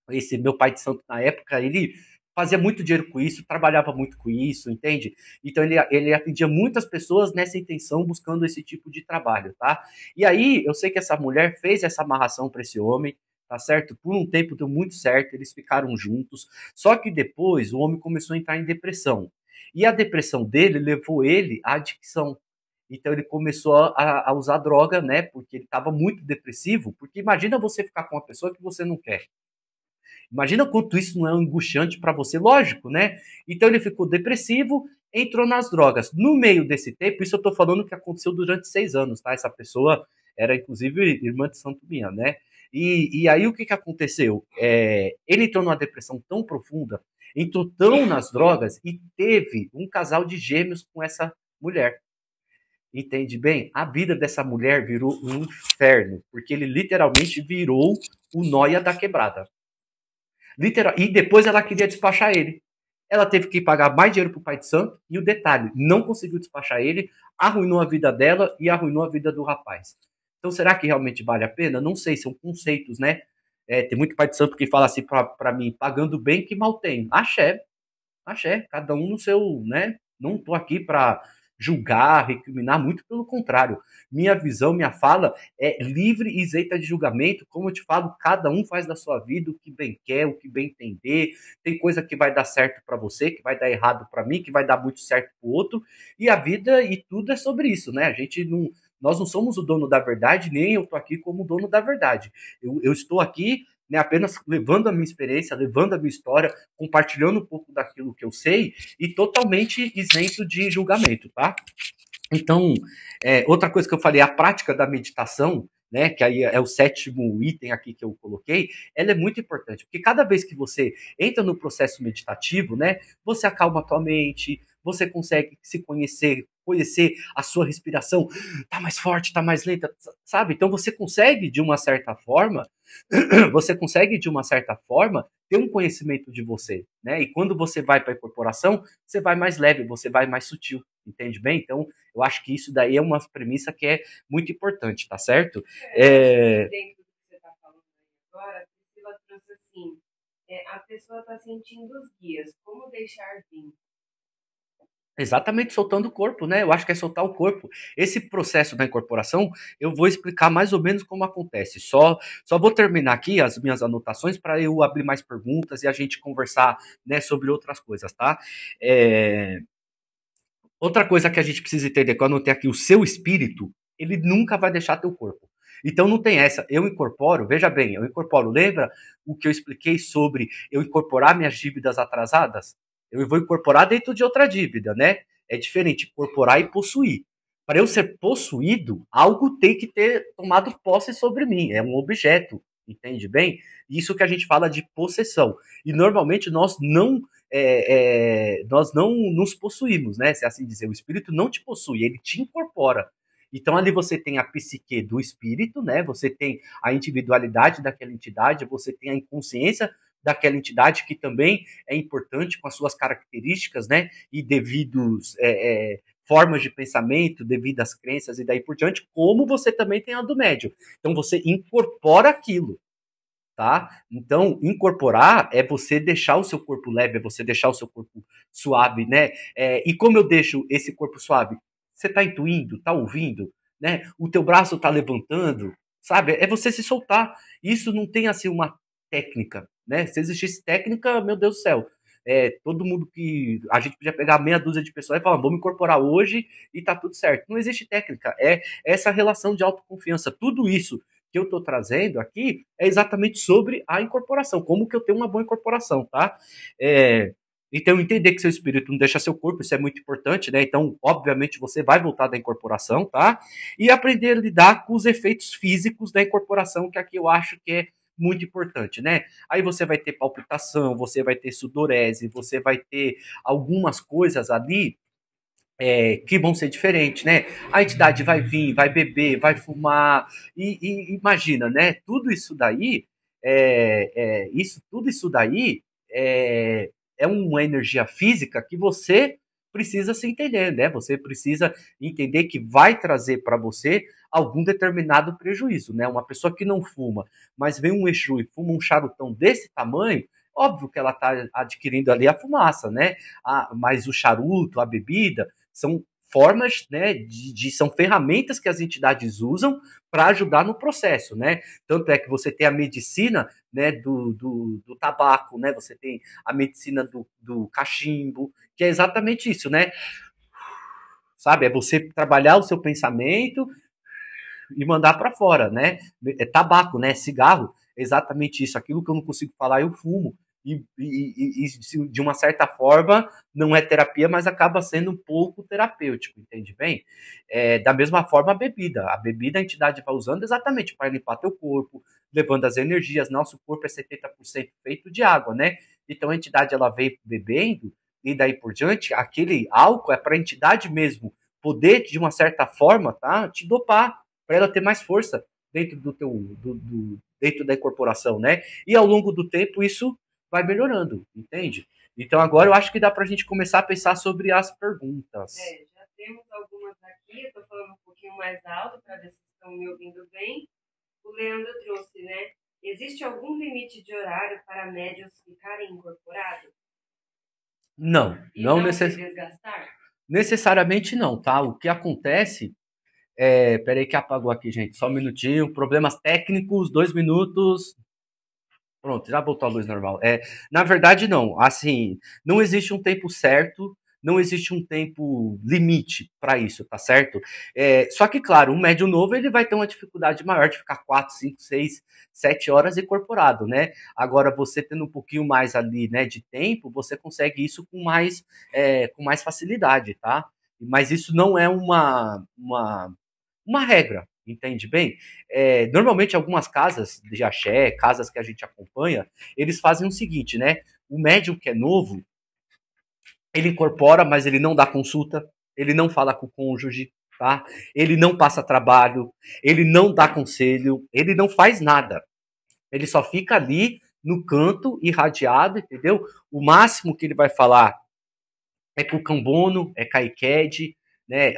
Speaker 1: esse meu pai de santo na época, ele fazia muito dinheiro com isso, trabalhava muito com isso, entende? Então ele atendia muitas pessoas nessa intenção, buscando esse tipo de trabalho, tá? E aí eu sei que essa mulher fez essa amarração para esse homem, tá certo? Por um tempo deu muito certo, eles ficaram juntos, só que depois o homem começou a entrar em depressão. E a depressão dele levou ele à adicção. Então ele começou a usar droga, né? Porque ele estava muito depressivo. Porque imagina você ficar com uma pessoa que você não quer. Imagina quanto isso não é angustiante para você, lógico, né? Então ele ficou depressivo, entrou nas drogas. No meio desse tempo, isso eu estou falando que aconteceu durante 6 anos, tá? Essa pessoa era inclusive irmã de Santo Minha, né? E aí o que, que aconteceu? Ele entrou numa depressão tão profunda, entrou tão nas drogas e teve um casal de gêmeos com essa mulher. Entende bem? A vida dessa mulher virou um inferno, porque ele literalmente virou o nóia da quebrada. Literal. E depois ela queria despachar ele. Ela teve que pagar mais dinheiro pro pai de santo. E o detalhe, não conseguiu despachar ele, arruinou a vida dela e arruinou a vida do rapaz. Então, será que realmente vale a pena? Não sei, são conceitos, né? Tem muito pai de santo que fala assim pra mim, pagando bem que mal tem. Axé, cada um no seu, né? Não tô aqui para julgar, recriminar, muito pelo contrário. Minha visão, minha fala é livre e isenta de julgamento. Como eu te falo, cada um faz da sua vida o que bem quer, o que bem entender. Tem coisa que vai dar certo para você, que vai dar errado para mim, que vai dar muito certo para o outro. E a vida e tudo é sobre isso, né? A gente não, nós não somos o dono da verdade, nem eu tô aqui como dono da verdade. Eu estou aqui, né, apenas levando a minha experiência, levando a minha história, compartilhando um pouco daquilo que eu sei e totalmente isento de julgamento, tá? Então, outra coisa que eu falei, a prática da meditação, né, que aí é o sétimo item aqui que eu coloquei, ela é muito importante, porque cada vez que você entra no processo meditativo, né, você acalma a tua mente, você consegue se conhecer a sua respiração, tá mais forte, tá mais lenta, sabe? Então você consegue de uma certa forma, você consegue de uma certa forma ter um conhecimento de você, né? E quando você vai para a incorporação, você vai mais leve, você vai mais sutil, entende bem? Então, eu acho que isso daí é uma premissa que é muito importante, tá certo?
Speaker 2: Dentro do que você está falando agora, a Priscila trouxe assim, a pessoa está sentindo os guias, como deixar vir?
Speaker 1: Exatamente, soltando o corpo, né? Eu acho que é soltar o corpo. Esse processo da incorporação, eu vou explicar mais ou menos como acontece. Só vou terminar aqui as minhas anotações para eu abrir mais perguntas e a gente conversar, né, sobre outras coisas, tá? É, outra coisa que a gente precisa entender quando tem aqui o seu espírito, ele nunca vai deixar teu corpo. Então não tem essa. Eu incorporo, veja bem, eu incorporo. Lembra o que eu expliquei sobre eu incorporar minhas dívidas atrasadas? Eu vou incorporar dentro de outra dívida, né? É diferente incorporar e possuir. Para eu ser possuído, algo tem que ter tomado posse sobre mim. É um objeto, entende bem? Isso que a gente fala de possessão. E normalmente nós não nos possuímos, né? Se assim dizer, o espírito não te possui, ele te incorpora. Então ali você tem a psique do espírito, né? Você tem a individualidade daquela entidade, você tem a inconsciência daquela entidade que também é importante com as suas características, né? E devidos formas de pensamento, devido às crenças e daí por diante, como você também tem a do médium. Então você incorpora aquilo, tá? Então, incorporar é você deixar o seu corpo leve, é você deixar o seu corpo suave, né? E como eu deixo esse corpo suave? Você tá intuindo, tá ouvindo, né? O teu braço tá levantando, sabe? É você se soltar. Isso não tem, assim, uma técnica, né? Se existisse técnica, meu Deus do céu, todo mundo que... A gente podia pegar meia dúzia de pessoas e falar, vamos incorporar hoje e tá tudo certo. Não existe técnica. É essa relação de autoconfiança. Tudo isso que eu estou trazendo aqui é exatamente sobre a incorporação, como que eu tenho uma boa incorporação, tá? Então, entender que seu espírito não deixa seu corpo, isso é muito importante, né? Então, obviamente, você vai voltar da incorporação, tá? E aprender a lidar com os efeitos físicos da incorporação, que aqui eu acho que é muito importante, né? Aí você vai ter palpitação, você vai ter sudorese, você vai ter algumas coisas ali que vão ser diferentes, né? A entidade vai vir, vai beber, vai fumar, e imagina, né? Tudo isso daí, tudo isso daí é uma energia física que você precisa se entender, né? Você precisa entender que vai trazer para você algum determinado prejuízo, né? Uma pessoa que não fuma, mas vem um Exu e fuma um charutão desse tamanho, óbvio que ela está adquirindo ali a fumaça, né? Mas o charuto, a bebida, são formas, né, são ferramentas que as entidades usam para ajudar no processo, né? Tanto é que você tem a medicina, né, do tabaco, né? Você tem a medicina do cachimbo, que é exatamente isso, né? Sabe? É você trabalhar o seu pensamento e mandar para fora, né? É tabaco, né? Cigarro, exatamente isso. Aquilo que eu não consigo falar, eu fumo. E de uma certa forma não é terapia, mas acaba sendo um pouco terapêutico, entende bem? Da mesma forma a bebida a entidade vai usando exatamente para limpar teu corpo, levando as energias. Nosso corpo é 70% feito de água, né? Então a entidade ela vem bebendo e daí por diante, aquele álcool é para a entidade mesmo poder de uma certa forma, tá, te dopar para ela ter mais força dentro dentro da incorporação, né? E ao longo do tempo isso vai melhorando, entende? Então agora eu acho que dá para a gente começar a pensar sobre as perguntas.
Speaker 2: Já temos algumas aqui, eu estou falando um pouquinho mais alto para ver se estão me ouvindo bem. O Leandro trouxe, né? Existe algum limite de horário para médios ficarem incorporados?
Speaker 1: Não, não necessariamente não, tá? O que acontece peraí que apagou aqui, gente. Só um minutinho. Problemas técnicos, 2 minutos. Pronto, já voltou a luz normal. Na verdade, não. Assim, não existe um tempo certo, não existe um tempo limite para isso, tá certo? Só que, claro, um médium novo ele vai ter uma dificuldade maior de ficar 4, 5, 6, 7 horas incorporado, né? Agora, você tendo um pouquinho mais ali, né, de tempo, você consegue isso com mais facilidade, tá? Mas isso não é uma regra, entende bem? Normalmente algumas casas de axé, casas que a gente acompanha, eles fazem o seguinte, né? O médium que é novo, ele incorpora, mas ele não dá consulta, ele não fala com o cônjuge, tá? Ele não passa trabalho, ele não dá conselho, ele não faz nada. Ele só fica ali no canto, irradiado, entendeu? O máximo que ele vai falar é com o cambono, é caiquede, né?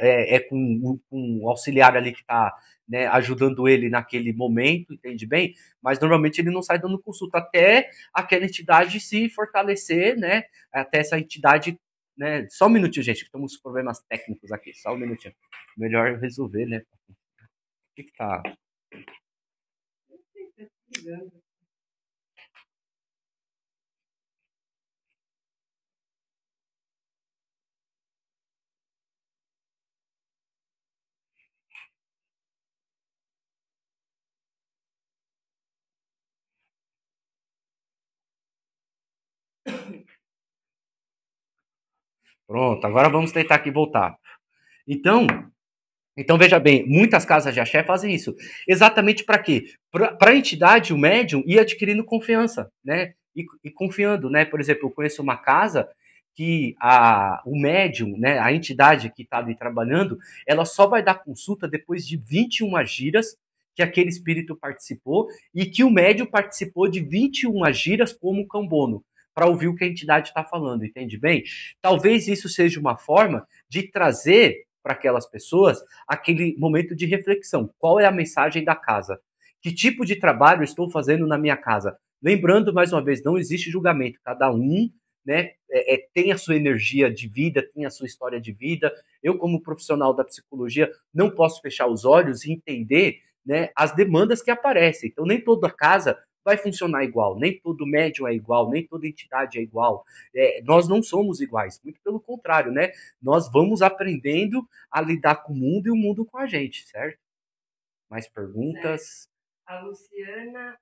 Speaker 1: Com o auxiliar ali que está, né, ajudando ele naquele momento, entende bem? Mas normalmente ele não sai dando consulta até aquela entidade se fortalecer, né? Até essa entidade né? Só um minutinho, gente, que estamos com problemas técnicos aqui. Só um minutinho. Melhor resolver, né? O que tá? Pronto, agora vamos tentar aqui voltar. Então, veja bem, muitas casas de axé fazem isso. Exatamente para quê? Para a entidade, o médium, ir adquirindo confiança, né? E confiando, né? Por exemplo, eu conheço uma casa que o médium, né, a entidade que está ali trabalhando, ela só vai dar consulta depois de 21 giras que aquele espírito participou e que o médium participou de 21 giras como cambono, para ouvir o que a entidade está falando, entende bem? Talvez isso seja uma forma de trazer para aquelas pessoas aquele momento de reflexão. Qual é a mensagem da casa? Que tipo de trabalho estou fazendo na minha casa? Lembrando, mais uma vez, não existe julgamento. Cada um, né, tem a sua energia de vida, tem a sua história de vida. Eu, como profissional da psicologia, não posso fechar os olhos e entender, né, as demandas que aparecem. Então, nem toda casa vai funcionar igual, nem todo médium é igual, nem toda entidade é igual. Nós não somos iguais, muito pelo contrário, né? Nós vamos aprendendo a lidar com o mundo e o mundo com a gente, certo? Mais perguntas?
Speaker 2: Certo. A Luciana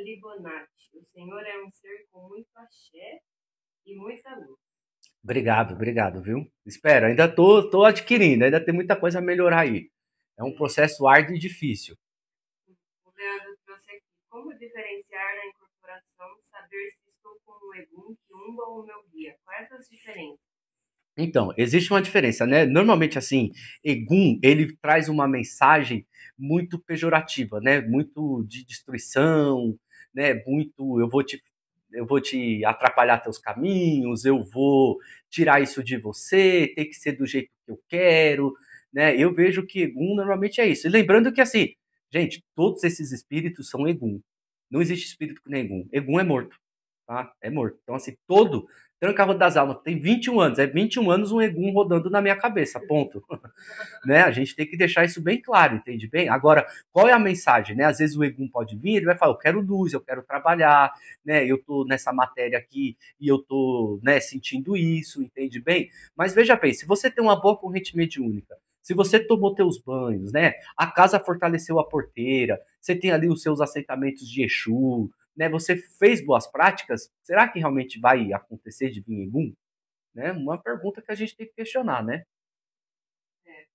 Speaker 2: Libonati. O senhor é um ser com muito axé e muita luz.
Speaker 1: Obrigado, viu? Espero, ainda tô adquirindo, ainda tem muita coisa a melhorar aí. É um processo árduo e difícil.
Speaker 2: O Leandro trouxe aqui. Como diferenciar na incorporação, saber se estou com o Egum, Quiumba ou o meu guia? Quais as diferenças?
Speaker 1: Então, existe uma diferença, né? Normalmente, assim, Egum, ele traz uma mensagem muito pejorativa, né? Muito de destruição, né? Muito, eu vou te atrapalhar teus caminhos, eu vou tirar isso de você, tem que ser do jeito que eu quero, né? Eu vejo que Egum normalmente é isso. E lembrando que, assim, gente, todos esses espíritos são Egum. Não existe espírito que nem Egum. Egum é morto, tá? É morto. Então, assim, Tranca-Rua das Almas tem 21 anos. É 21 anos um Egum rodando na minha cabeça, ponto. Né? A gente tem que deixar isso bem claro, entende bem? Agora, qual é a mensagem, né? Às vezes o Egum pode vir, ele vai falar, eu quero luz, eu quero trabalhar, né? Eu tô nessa matéria aqui e eu tô, né, sentindo isso, entende bem? Mas veja bem, se você tem uma boa corrente mediúnica, se você tomou teus banhos, né? A casa fortaleceu a porteira, você tem ali os seus assentamentos de Exu, né? Você fez boas práticas, será que realmente vai acontecer de vir Egum? Né? Uma pergunta que a gente tem que questionar, né?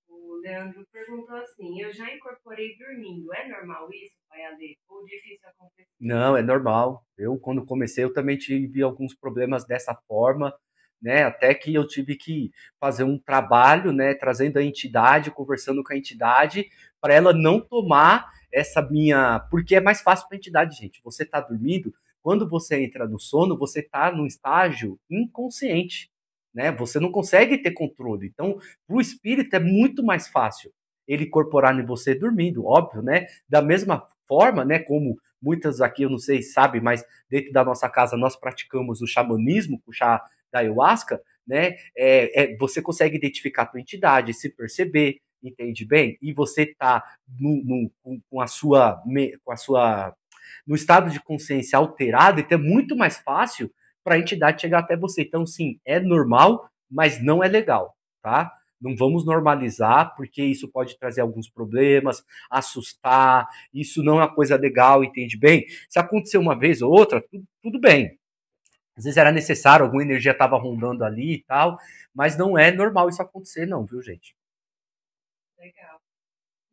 Speaker 2: O Leandro perguntou assim: eu já incorporei dormindo. É normal isso, Pai Ale? Ou difícil acontecer?
Speaker 1: Não, é normal. Eu, quando comecei, eu também tive alguns problemas dessa forma, né? Até que eu tive que fazer um trabalho, né? Trazendo a entidade, conversando com a entidade, para ela não tomar essa minha. Porque é mais fácil para a entidade, gente. Você está dormindo, quando você entra no sono, você está num estágio inconsciente, né? Você não consegue ter controle. Então, para o espírito é muito mais fácil ele incorporar em você dormindo, óbvio, né? Da mesma forma, né? Como muitas aqui, eu não sei se sabem, mas dentro da nossa casa nós praticamos o xamanismo, o chá da ayahuasca, né? Você consegue identificar a tua entidade, se perceber, entende bem? E você tá com a sua no estado de consciência alterado, então é muito mais fácil para a entidade chegar até você. Então, sim, é normal, mas não é legal, tá? Não vamos normalizar, porque isso pode trazer alguns problemas, assustar, isso não é uma coisa legal, entende bem? Se acontecer uma vez ou outra, tudo bem. Às vezes era necessário, alguma energia estava rondando ali e tal, mas não é normal isso acontecer, não, viu, gente?
Speaker 2: Legal.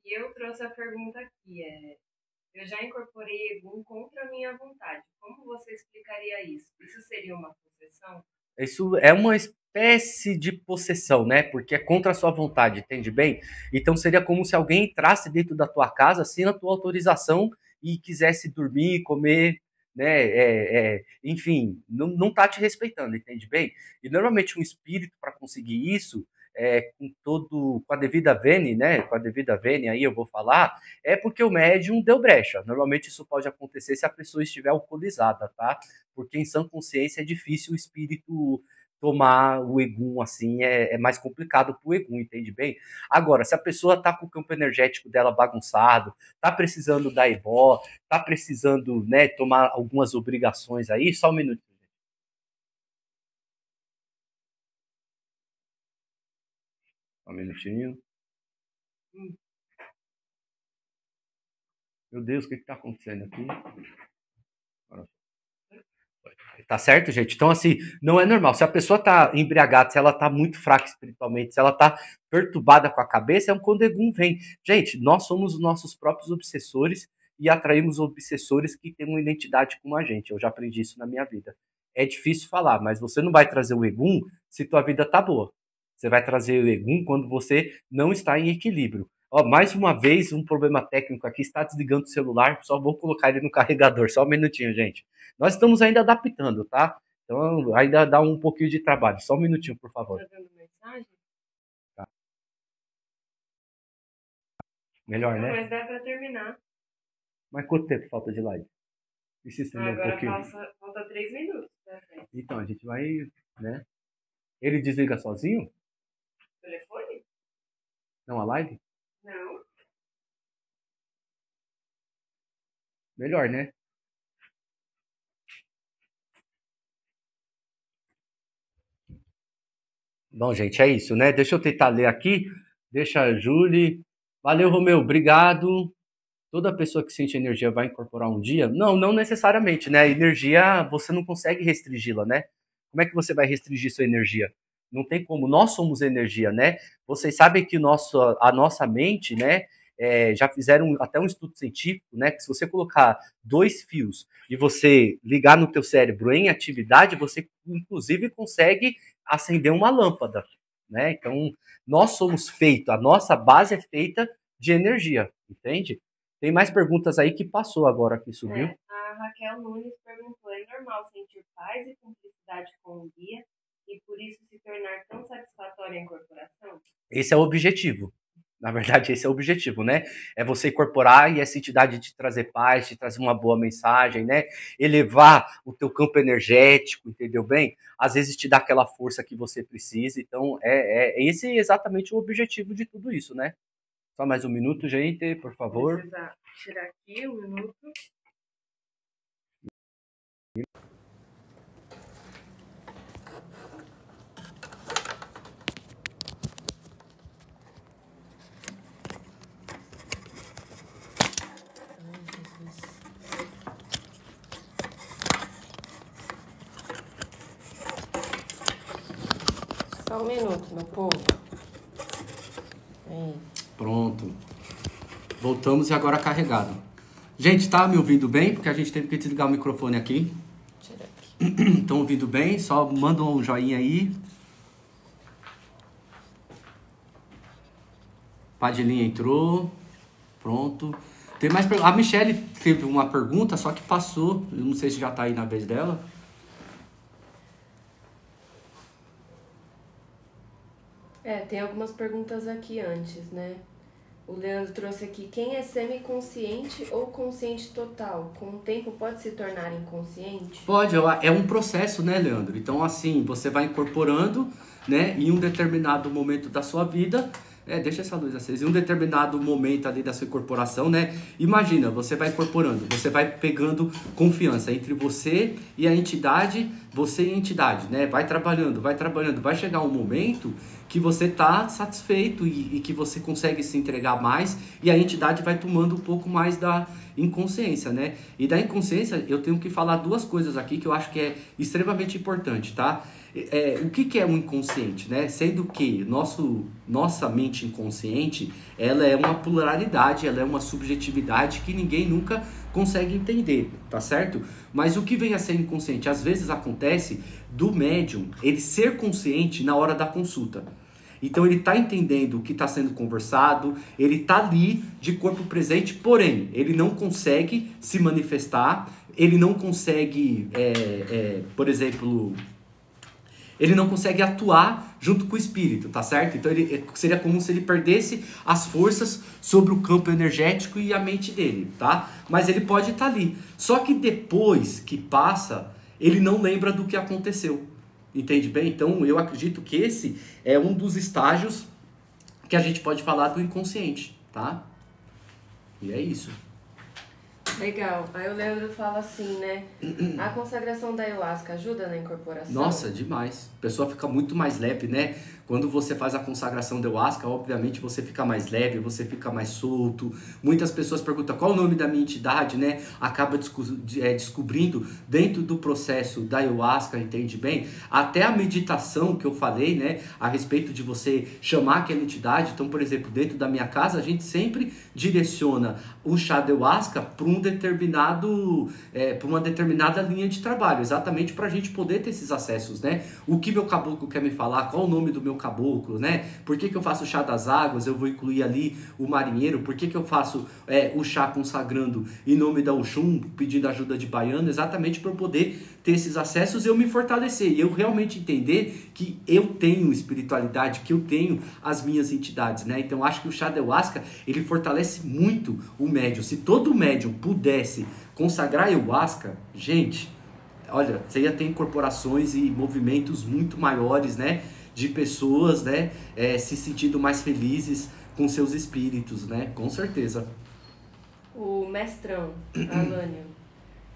Speaker 2: E eu trouxe a pergunta aqui: eu já incorporei Egum contra a minha vontade. Como você explicaria isso? Isso seria uma possessão?
Speaker 1: Isso é uma espécie de possessão, né? Porque é contra a sua vontade, entende bem? Então seria como se alguém entrasse dentro da tua casa sem a tua autorização e quisesse dormir, comer, né? Enfim, não tá te respeitando, entende bem? E normalmente um espírito para conseguir isso com a devida vênia, né? Com a devida vênia aí eu vou falar, é porque o médium deu brecha. Normalmente isso pode acontecer se a pessoa estiver alcoolizada, tá? Porque em sã consciência é difícil o espírito tomar o Egum assim, é mais complicado pro Egum, entende bem? Agora, se a pessoa tá com o campo energético dela bagunçado, tá precisando da ebó, tá precisando, né, tomar algumas obrigações aí, só um minuto. Só um minutinho. Meu Deus, o que está acontecendo aqui? Tá certo, gente? Então, assim, não é normal. Se a pessoa tá embriagada, se ela tá muito fraca espiritualmente, se ela tá perturbada com a cabeça, é um quando Egum vem. Gente, nós somos os nossos próprios obsessores e atraímos obsessores que têm uma identidade como a gente. Eu já aprendi isso na minha vida. É difícil falar, mas você não vai trazer o Egum se tua vida tá boa. Você vai trazer o Egum quando você não está em equilíbrio. Ó, mais uma vez, um problema técnico aqui, está desligando o celular, só vou colocar ele no carregador, só um minutinho, gente. Nós estamos ainda adaptando, tá? Então ainda dá um pouquinho de trabalho. Só um minutinho, por favor.
Speaker 2: Tá dando mensagem?
Speaker 1: Tá. Melhor,
Speaker 2: Não,
Speaker 1: né?
Speaker 2: mas dá pra terminar.
Speaker 1: Mas quanto tempo falta de live? Precisa estender um
Speaker 2: Agora
Speaker 1: pouquinho.
Speaker 2: falta 3 minutos. Tá certo.
Speaker 1: Então, a gente vai, né? Ele desliga sozinho?
Speaker 2: Telefone?
Speaker 1: Não, a live?
Speaker 2: Não.
Speaker 1: Melhor, né? Bom, gente, é isso, né? Deixa eu tentar ler aqui. Deixa a Julie. Valeu, Romeu. Obrigado. Toda pessoa que sente energia vai incorporar um dia? Não, não necessariamente, né? A energia, você não consegue restringi-la, né? Como é que você vai restringir sua energia? Não tem como. Nós somos energia, né? Vocês sabem que a nossa mente, né? Já fizeram até um estudo científico, né? Que se você colocar dois fios e você ligar no teu cérebro em atividade, você inclusive consegue acender uma lâmpada, né? Então, nós somos feitos, a nossa base é feita de energia, entende? Tem mais perguntas aí que passou agora que subiu.
Speaker 2: A Raquel Nunes perguntou: é normal sentir paz e cumplicidade com o guia e por isso se tornar tão satisfatória a incorporação?
Speaker 1: Esse é o objetivo. Na verdade, esse é o objetivo, né? É você incorporar e essa entidade te trazer paz, te trazer uma boa mensagem, né? Elevar o teu campo energético, entendeu bem? Às vezes te dá aquela força que você precisa. Então, esse é exatamente o objetivo de tudo isso, né? Só mais um minuto, gente, por favor.
Speaker 2: Precisa tirar aqui um minuto. Só um minuto, meu povo. Aí.
Speaker 1: Pronto. Voltamos e agora carregado. Gente, tá me ouvindo bem? Porque a gente teve que desligar o microfone aqui.
Speaker 2: Tira aqui.
Speaker 1: Estão ouvindo bem? Só manda um joinha aí. Padilinha entrou. Pronto. Tem mais perguntas. A Michelle teve uma pergunta, só que passou. Eu não sei se já tá aí na vez dela.
Speaker 2: Tem algumas perguntas aqui antes, né? O Leandro trouxe aqui: quem é semiconsciente ou consciente total? Com o tempo pode se tornar inconsciente?
Speaker 1: Pode, é um processo, né, Leandro? Então, assim, você vai incorporando, né, em um determinado momento da sua vida. Deixa essa luz acesa. Em um determinado momento ali da sua incorporação, né? Imagina, você vai incorporando, você vai pegando confiança entre você e a entidade, você e a entidade, né? Vai trabalhando, vai chegar um momento que você tá satisfeito e que você consegue se entregar mais e a entidade vai tomando um pouco mais da inconsciência, né? E da inconsciência eu tenho que falar duas coisas aqui que eu acho que é extremamente importante, tá? O que é um inconsciente, né? Sendo que nossa mente inconsciente, ela é uma pluralidade, ela é uma subjetividade que ninguém nunca consegue entender, tá certo? Mas o que vem a ser inconsciente? Às vezes acontece do médium ele ser consciente na hora da consulta. Então ele está entendendo o que está sendo conversado, ele está ali de corpo presente, porém ele não consegue se manifestar, ele não consegue, por exemplo, ele não consegue atuar junto com o espírito, tá certo? Então seria como se ele perdesse as forças sobre o campo energético e a mente dele, tá? Mas ele pode estar ali. Só que depois que passa, ele não lembra do que aconteceu. Entende bem? Então eu acredito que esse é um dos estágios que a gente pode falar do inconsciente, tá? E é isso.
Speaker 2: Legal. Aí o Leandro fala assim, né? A consagração da ayahuasca ajuda na incorporação?
Speaker 1: Nossa, demais. A pessoa fica muito mais leve, né? Quando você faz a consagração da ayahuasca, obviamente você fica mais leve, você fica mais solto. Muitas pessoas perguntam qual o nome da minha entidade, né? Acaba descobrindo dentro do processo da ayahuasca, entende bem? Até a meditação que eu falei, né? A respeito de você chamar aquela entidade. Então, por exemplo, dentro da minha casa, a gente sempre direciona o chá de ayahuasca para uma determinada linha de trabalho, exatamente para a gente poder ter esses acessos, né? O que meu caboclo quer me falar, qual o nome do meu caboclo, né? Por que eu faço o chá das águas, eu vou incluir ali o marinheiro, por que eu faço o chá consagrando em nome da Oxum, pedindo ajuda de baiano, exatamente para eu poder ter esses acessos e eu me fortalecer, e eu realmente entender que eu tenho espiritualidade, que eu tenho as minhas entidades, né? Então acho que o chá de ayahuasca, ele fortalece muito o médium. Se todo médium pudesse consagrar ayahuasca, gente, olha, você ia ter incorporações e movimentos muito maiores, né? De pessoas, né? Se sentindo mais felizes com seus espíritos, né? Com certeza.
Speaker 2: O mestrão, Alânio,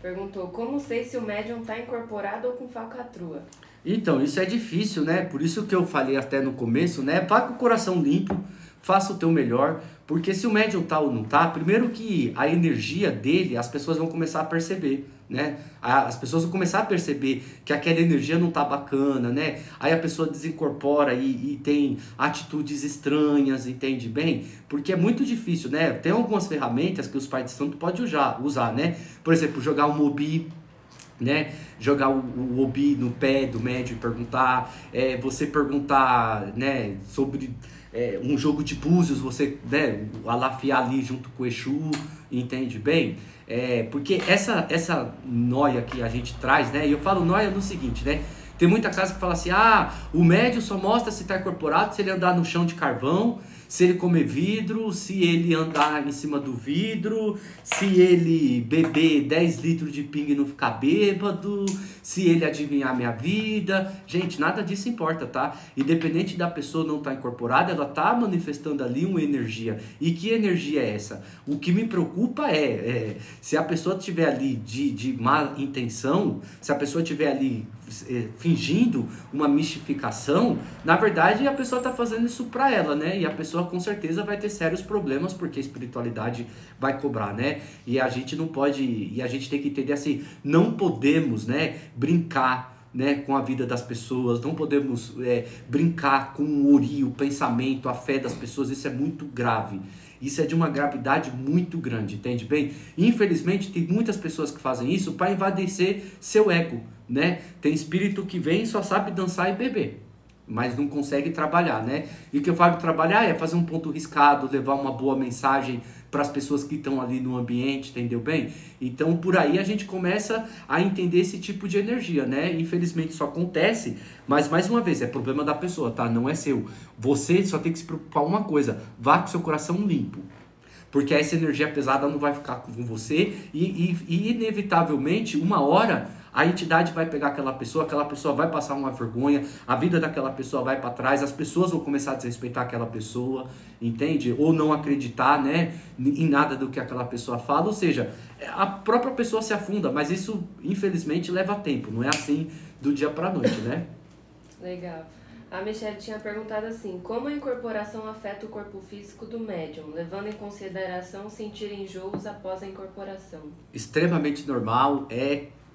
Speaker 2: perguntou, como sei se o médium está incorporado ou com falcatrua?
Speaker 1: Então, isso é difícil, né? Por isso que eu falei até no começo, né? Vá com o coração limpo, faça o teu melhor, porque se o médium tá ou não tá, primeiro que a energia dele, as pessoas vão começar a perceber, né? As pessoas vão começar a perceber que aquela energia não tá bacana, né? Aí a pessoa desincorpora e tem atitudes estranhas, entende bem? Porque é muito difícil, né? Tem algumas ferramentas que os pais de santo podem usar, né? Por exemplo, jogar um mobi, né? Jogar o obi no pé do médium e perguntar, você perguntar, né, sobre um jogo de búzios, você, né, alafiar ali junto com o Exu, entende bem? Porque essa noia que a gente traz, né, e eu falo noia no seguinte, né, tem muita casa que fala assim, o médium só mostra se está incorporado se ele andar no chão de carvão, se ele comer vidro, se ele andar em cima do vidro, se ele beber 10 litros de pinga e não ficar bêbado, se ele adivinhar minha vida. Gente, nada disso importa, tá? Independente da pessoa não estar incorporada, ela tá manifestando ali uma energia. E que energia é essa? O que me preocupa se a pessoa estiver ali de má intenção, se a pessoa estiver ali fingindo uma mistificação, na verdade a pessoa está fazendo isso para ela, né? E a pessoa com certeza vai ter sérios problemas porque a espiritualidade vai cobrar, né? E a gente não pode, e a gente tem que entender assim, não podemos, né, brincar, né, com a vida das pessoas, não podemos brincar com o pensamento, a fé das pessoas, isso é muito grave. Isso é de uma gravidade muito grande, entende bem? Infelizmente, tem muitas pessoas que fazem isso para envadecer seu ego, né? Tem espírito que vem e só sabe dançar e beber, mas não consegue trabalhar, né? E o que eu falo de trabalhar é fazer um ponto riscado, levar uma boa mensagem para as pessoas que estão ali no ambiente, entendeu bem? Então, por aí a gente começa a entender esse tipo de energia, né? Infelizmente isso acontece, mas mais uma vez, é problema da pessoa, tá? Não é seu. Você só tem que se preocupar uma coisa, vá com seu coração limpo. Porque essa energia pesada não vai ficar com você e inevitavelmente, uma hora, a entidade vai pegar aquela pessoa vai passar uma vergonha, a vida daquela pessoa vai para trás, as pessoas vão começar a desrespeitar aquela pessoa, entende? Ou não acreditar, né, em nada do que aquela pessoa fala, ou seja, a própria pessoa se afunda, mas isso, infelizmente, leva tempo, não é assim do dia para a noite, né?
Speaker 2: Legal. A Michelle tinha perguntado assim, como a incorporação afeta o corpo físico do médium, levando em consideração sentir enjoos após a incorporação?
Speaker 1: Extremamente normal,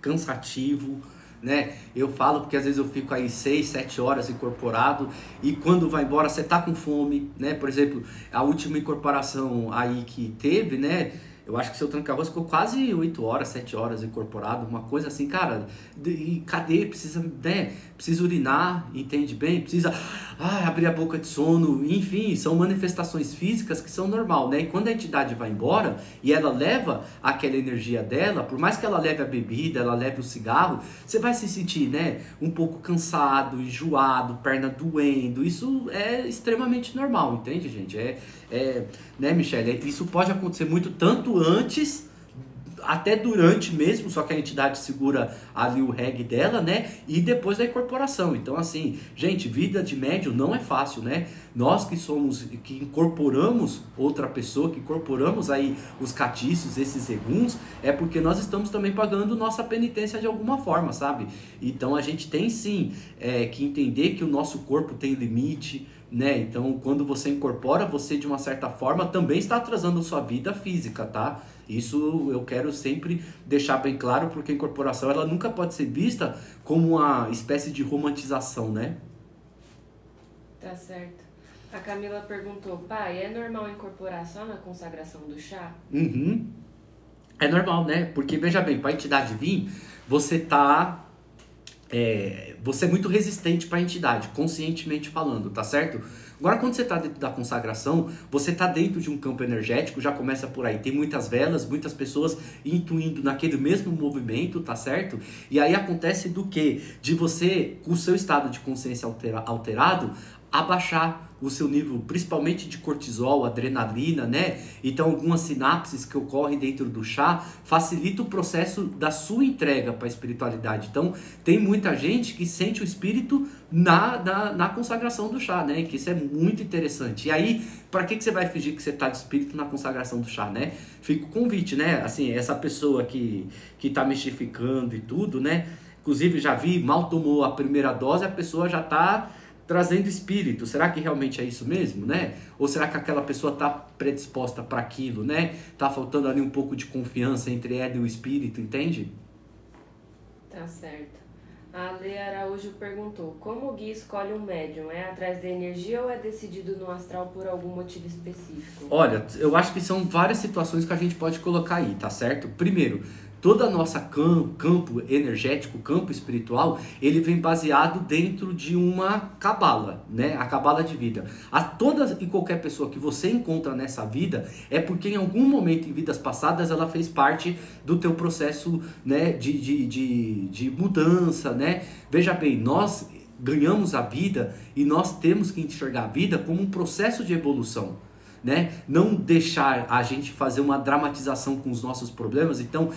Speaker 1: cansativo, né? Eu falo porque às vezes eu fico aí 6, 7 horas incorporado e quando vai embora você tá com fome, né? Por exemplo, a última incorporação aí que teve, né? Eu acho que seu tranca-arroz ficou quase 8 horas, 7 horas incorporado, uma coisa assim, cara, e cadê? Precisa, né? Precisa urinar, entende bem? Precisa abrir a boca de sono, enfim, são manifestações físicas que são normal, né? E quando a entidade vai embora e ela leva aquela energia dela, por mais que ela leve a bebida, ela leve o cigarro, você vai se sentir, né? Um pouco cansado, enjoado, perna doendo, isso é extremamente normal, entende, gente? Né, Michelle? Isso pode acontecer muito tanto até durante mesmo, só que a entidade segura ali o reggae dela, né? E depois da incorporação. Então, assim, gente, vida de médium não é fácil, né? Nós que incorporamos outra pessoa, que incorporamos aí os catícios, esses eguns, é porque nós estamos também pagando nossa penitência de alguma forma, sabe? Então a gente tem sim que entender que o nosso corpo tem limite, né? Então quando você incorpora, você de uma certa forma também está atrasando sua vida física, tá? Isso eu quero sempre deixar bem claro, porque a incorporação ela nunca pode ser vista como uma espécie de romantização, né?
Speaker 2: Tá certo. A Camila perguntou, pai, é normal a incorporação na consagração do chá?
Speaker 1: Uhum. É normal, né? Porque, veja bem, para a entidade vir, você tá... você é muito resistente para a entidade, conscientemente falando, tá certo? Agora, quando você está dentro da consagração, você está dentro de um campo energético, já começa por aí. Tem muitas velas, muitas pessoas intuindo naquele mesmo movimento, tá certo? E aí acontece do quê? De você, com o seu estado de consciência alterado, abaixar o seu nível, principalmente de cortisol, adrenalina, né? Então, algumas sinapses que ocorrem dentro do chá facilita o processo da sua entrega para a espiritualidade. Então, tem muita gente que sente o espírito na consagração do chá, né? Que isso é muito interessante. E aí, para que você vai fingir que você está de espírito na consagração do chá, né? Fica o convite, né? Assim, essa pessoa que está mistificando e tudo, né? Inclusive, já vi, mal tomou a primeira dose, a pessoa já está trazendo espírito. Será que realmente é isso mesmo, né? Ou será que aquela pessoa está predisposta para aquilo, né? Tá faltando ali um pouco de confiança entre ela e o espírito, entende?
Speaker 2: Tá certo. A Ale Araújo perguntou, como o guia escolhe um médium? É atrás da energia ou é decidido no astral por algum motivo específico?
Speaker 1: Olha, eu acho que são várias situações que a gente pode colocar aí, tá certo? Primeiro, toda a nossa campo energético, campo espiritual, ele vem baseado dentro de uma cabala, né? A cabala de vida. Toda e qualquer pessoa que você encontra nessa vida é porque em algum momento em vidas passadas ela fez parte do teu processo, né, de mudança, né? Veja bem, nós ganhamos a vida e nós temos que enxergar a vida como um processo de evolução, né? Não deixar a gente fazer uma dramatização com os nossos problemas. Então,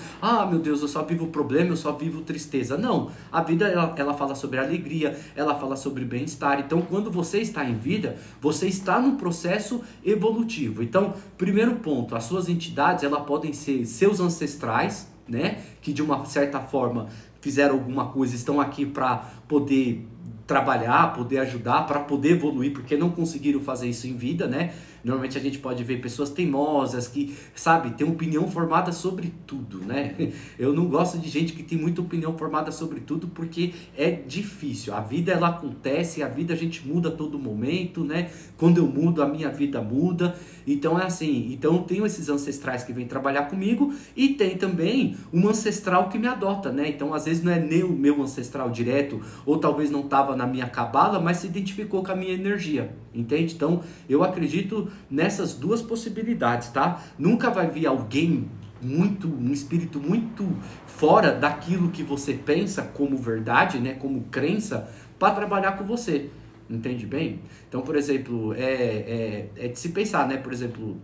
Speaker 1: meu Deus, eu só vivo problema, eu só vivo tristeza. Não, a vida ela fala sobre alegria, ela fala sobre bem-estar. Então, quando você está em vida, você está num processo evolutivo. Então, primeiro ponto, as suas entidades, elas podem ser seus ancestrais, né? Que de uma certa forma fizeram alguma coisa, estão aqui para poder trabalhar, poder ajudar, para poder evoluir, porque não conseguiram fazer isso em vida, né? Normalmente a gente pode ver pessoas teimosas que, sabe, tem opinião formada sobre tudo, né? Eu não gosto de gente que tem muita opinião formada sobre tudo, porque é difícil. A vida, ela acontece, a vida a gente muda a todo momento, né? Quando eu mudo, a minha vida muda. Então é assim, então eu tenho esses ancestrais que vêm trabalhar comigo e tem também um ancestral que me adota, né? Então às vezes não é nem o meu ancestral direto, ou talvez não estava na minha cabala, mas se identificou com a minha energia, entende? Então eu acredito nessas duas possibilidades, tá? Nunca vai vir alguém um espírito muito fora daquilo que você pensa como verdade, né? Como crença, para trabalhar com você. Entende bem? Então, por exemplo, é de se pensar, né? Por exemplo,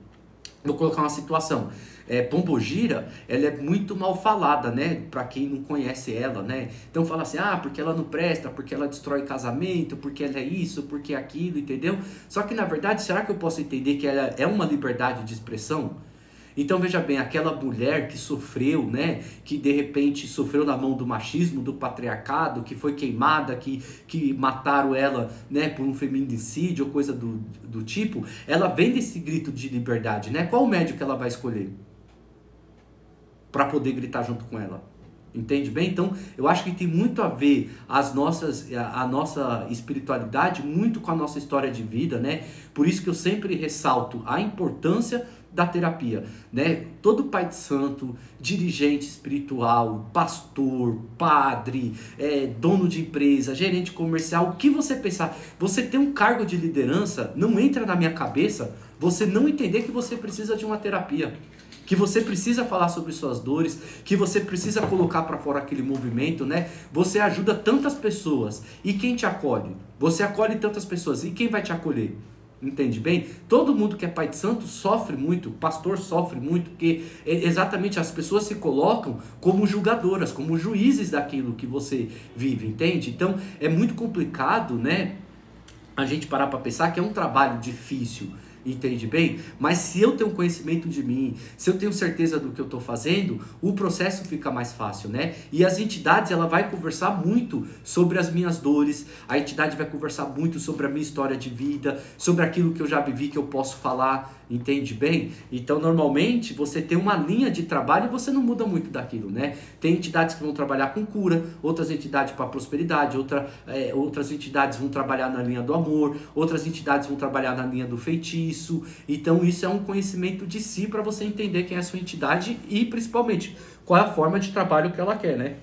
Speaker 1: vou colocar uma situação. Pombogira, ela é muito mal falada, né? Pra quem não conhece ela, né? Então fala assim, porque ela não presta, porque ela destrói casamento, porque ela é isso, porque é aquilo, entendeu? Só que na verdade, será que eu posso entender que ela é uma liberdade de expressão? Então veja bem, aquela mulher que sofreu, né, que de repente sofreu na mão do machismo, do patriarcado, que foi queimada, que mataram ela, né, por um feminicídio ou coisa do tipo, ela vem desse grito de liberdade, né? Qual o médico que ela vai escolher para poder gritar junto com ela? Entende bem? Então, eu acho que tem muito a ver a nossa espiritualidade muito com a nossa história de vida, né? Por isso que eu sempre ressalto a importância da terapia, né? Todo pai de santo, dirigente espiritual, pastor, padre, dono de empresa, gerente comercial, o que você pensar, você tem um cargo de liderança, não entra na minha cabeça você não entender que você precisa de uma terapia, que você precisa falar sobre suas dores, que você precisa colocar para fora aquele movimento, né? Você ajuda tantas pessoas, e quem te acolhe? Você acolhe tantas pessoas, e quem vai te acolher? Entende bem? Todo mundo que é pai de santo sofre muito, pastor sofre muito, porque exatamente as pessoas se colocam como julgadoras, como juízes daquilo que você vive, entende? Então é muito complicado, né? A gente parar para pensar que é um trabalho difícil, entende bem? Mas se eu tenho conhecimento de mim, se eu tenho certeza do que eu estou fazendo, o processo fica mais fácil, né? E as entidades, ela vai conversar muito sobre as minhas dores, a entidade vai conversar muito sobre a minha história de vida, sobre aquilo que eu já vivi, que eu posso falar, entende bem? Então, normalmente, você tem uma linha de trabalho e você não muda muito daquilo, né? Tem entidades que vão trabalhar com cura, outras entidades para prosperidade, outras entidades vão trabalhar na linha do amor, outras entidades vão trabalhar na linha do feitiço. Então, isso é um conhecimento de si para você entender quem é a sua entidade e, principalmente, qual é a forma de trabalho que ela quer, né?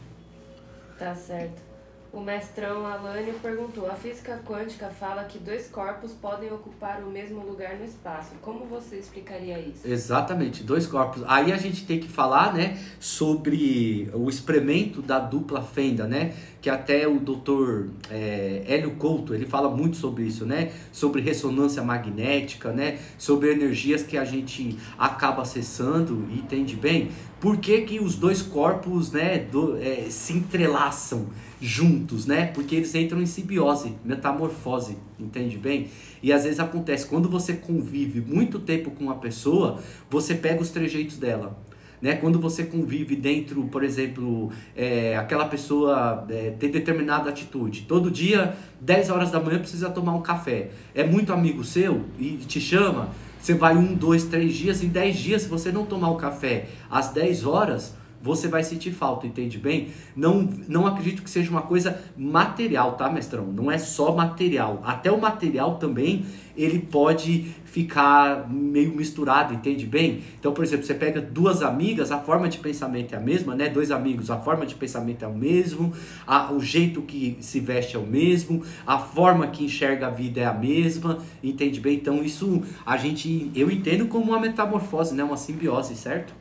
Speaker 2: Tá certo. O mestrão Alânio perguntou: a física quântica fala que dois corpos podem ocupar o mesmo lugar no espaço. Como você explicaria isso?
Speaker 1: Exatamente, dois corpos. Aí a gente tem que falar, né, sobre o experimento da dupla fenda, né? Que até o doutor Hélio Couto, ele fala muito sobre isso, né? Sobre ressonância magnética, né? Sobre energias que a gente acaba acessando, entende bem? Por que que os dois corpos, né, se entrelaçam juntos, né? Porque eles entram em simbiose, metamorfose, entende bem? E às vezes acontece, quando você convive muito tempo com uma pessoa, você pega os trejeitos dela. Né? Quando você convive dentro, por exemplo, aquela pessoa tem determinada atitude. Todo dia, 10 horas da manhã, precisa tomar um café. É muito amigo seu e te chama, você vai 1, 2, 3 dias, em 10 dias, se você não tomar o café às 10 horas, você vai sentir falta, entende bem? Não acredito que seja uma coisa material, tá, mestrão? Não é só material. Até o material também, ele pode ficar meio misturado, entende bem? Então, por exemplo, você pega duas amigas, a forma de pensamento é a mesma, né? Dois amigos, a forma de pensamento é o mesmo, o jeito que se veste é o mesmo, a forma que enxerga a vida é a mesma, entende bem? Então, isso eu entendo como uma metamorfose, né? Uma simbiose, certo?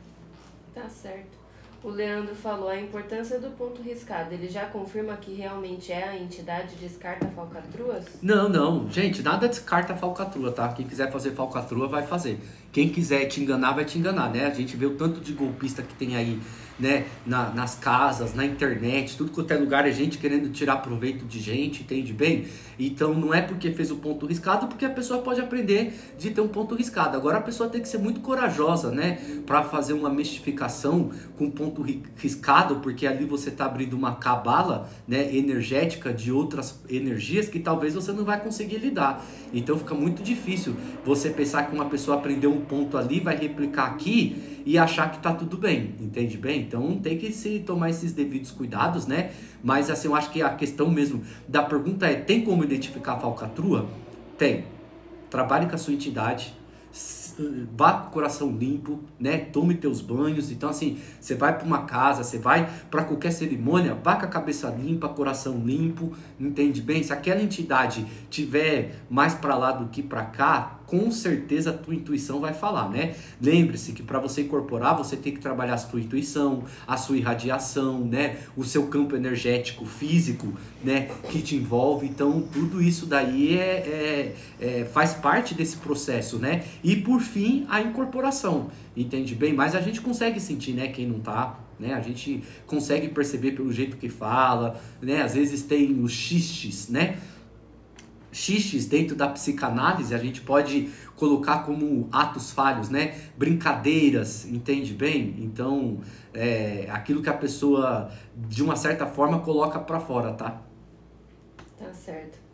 Speaker 2: Tá certo. O Leandro falou a importância do ponto riscado. Ele já confirma que realmente é a entidade descarta falcatruas?
Speaker 1: Não. Gente, nada descarta falcatrua, tá? Quem quiser fazer falcatrua vai fazer. Quem quiser te enganar vai te enganar, né? A gente vê o tanto de golpista que tem aí, né? Nas casas, na internet, tudo quanto é lugar, é gente querendo tirar proveito de gente, entende bem? Então não é porque fez o ponto riscado, porque a pessoa pode aprender de ter um ponto riscado. Agora a pessoa tem que ser muito corajosa, né? Pra fazer uma mistificação com ponto riscado, porque ali você tá abrindo uma cabala, né? Energética de outras energias que talvez você não vai conseguir lidar. Então fica muito difícil você pensar que uma pessoa aprendeu um ponto ali, vai replicar aqui e achar que tá tudo bem, entende bem? Então tem que se tomar esses devidos cuidados, né? Mas assim, eu acho que a questão mesmo da pergunta é: tem como identificar a falcatrua? Tem. Trabalhe com a sua entidade, vá com o coração limpo, né? Tome teus banhos. Então assim, você vai para uma casa, você vai para qualquer cerimônia, vá com a cabeça limpa, coração limpo, entende bem? Se aquela entidade tiver mais para lá do que para cá, com certeza a tua intuição vai falar, né? Lembre-se que para você incorporar, você tem que trabalhar a sua intuição, a sua irradiação, né? O seu campo energético físico, né? Que te envolve. Então, tudo isso daí faz parte desse processo, né? E por fim, a incorporação, entende bem? Mas a gente consegue sentir, né? Quem não tá, né? A gente consegue perceber pelo jeito que fala, né? Às vezes tem os xistes, né? Xixes dentro da psicanálise a gente pode colocar como atos falhos, né? Brincadeiras, entende bem? Então, aquilo que a pessoa, de uma certa forma, coloca pra fora, tá?
Speaker 2: Tá certo.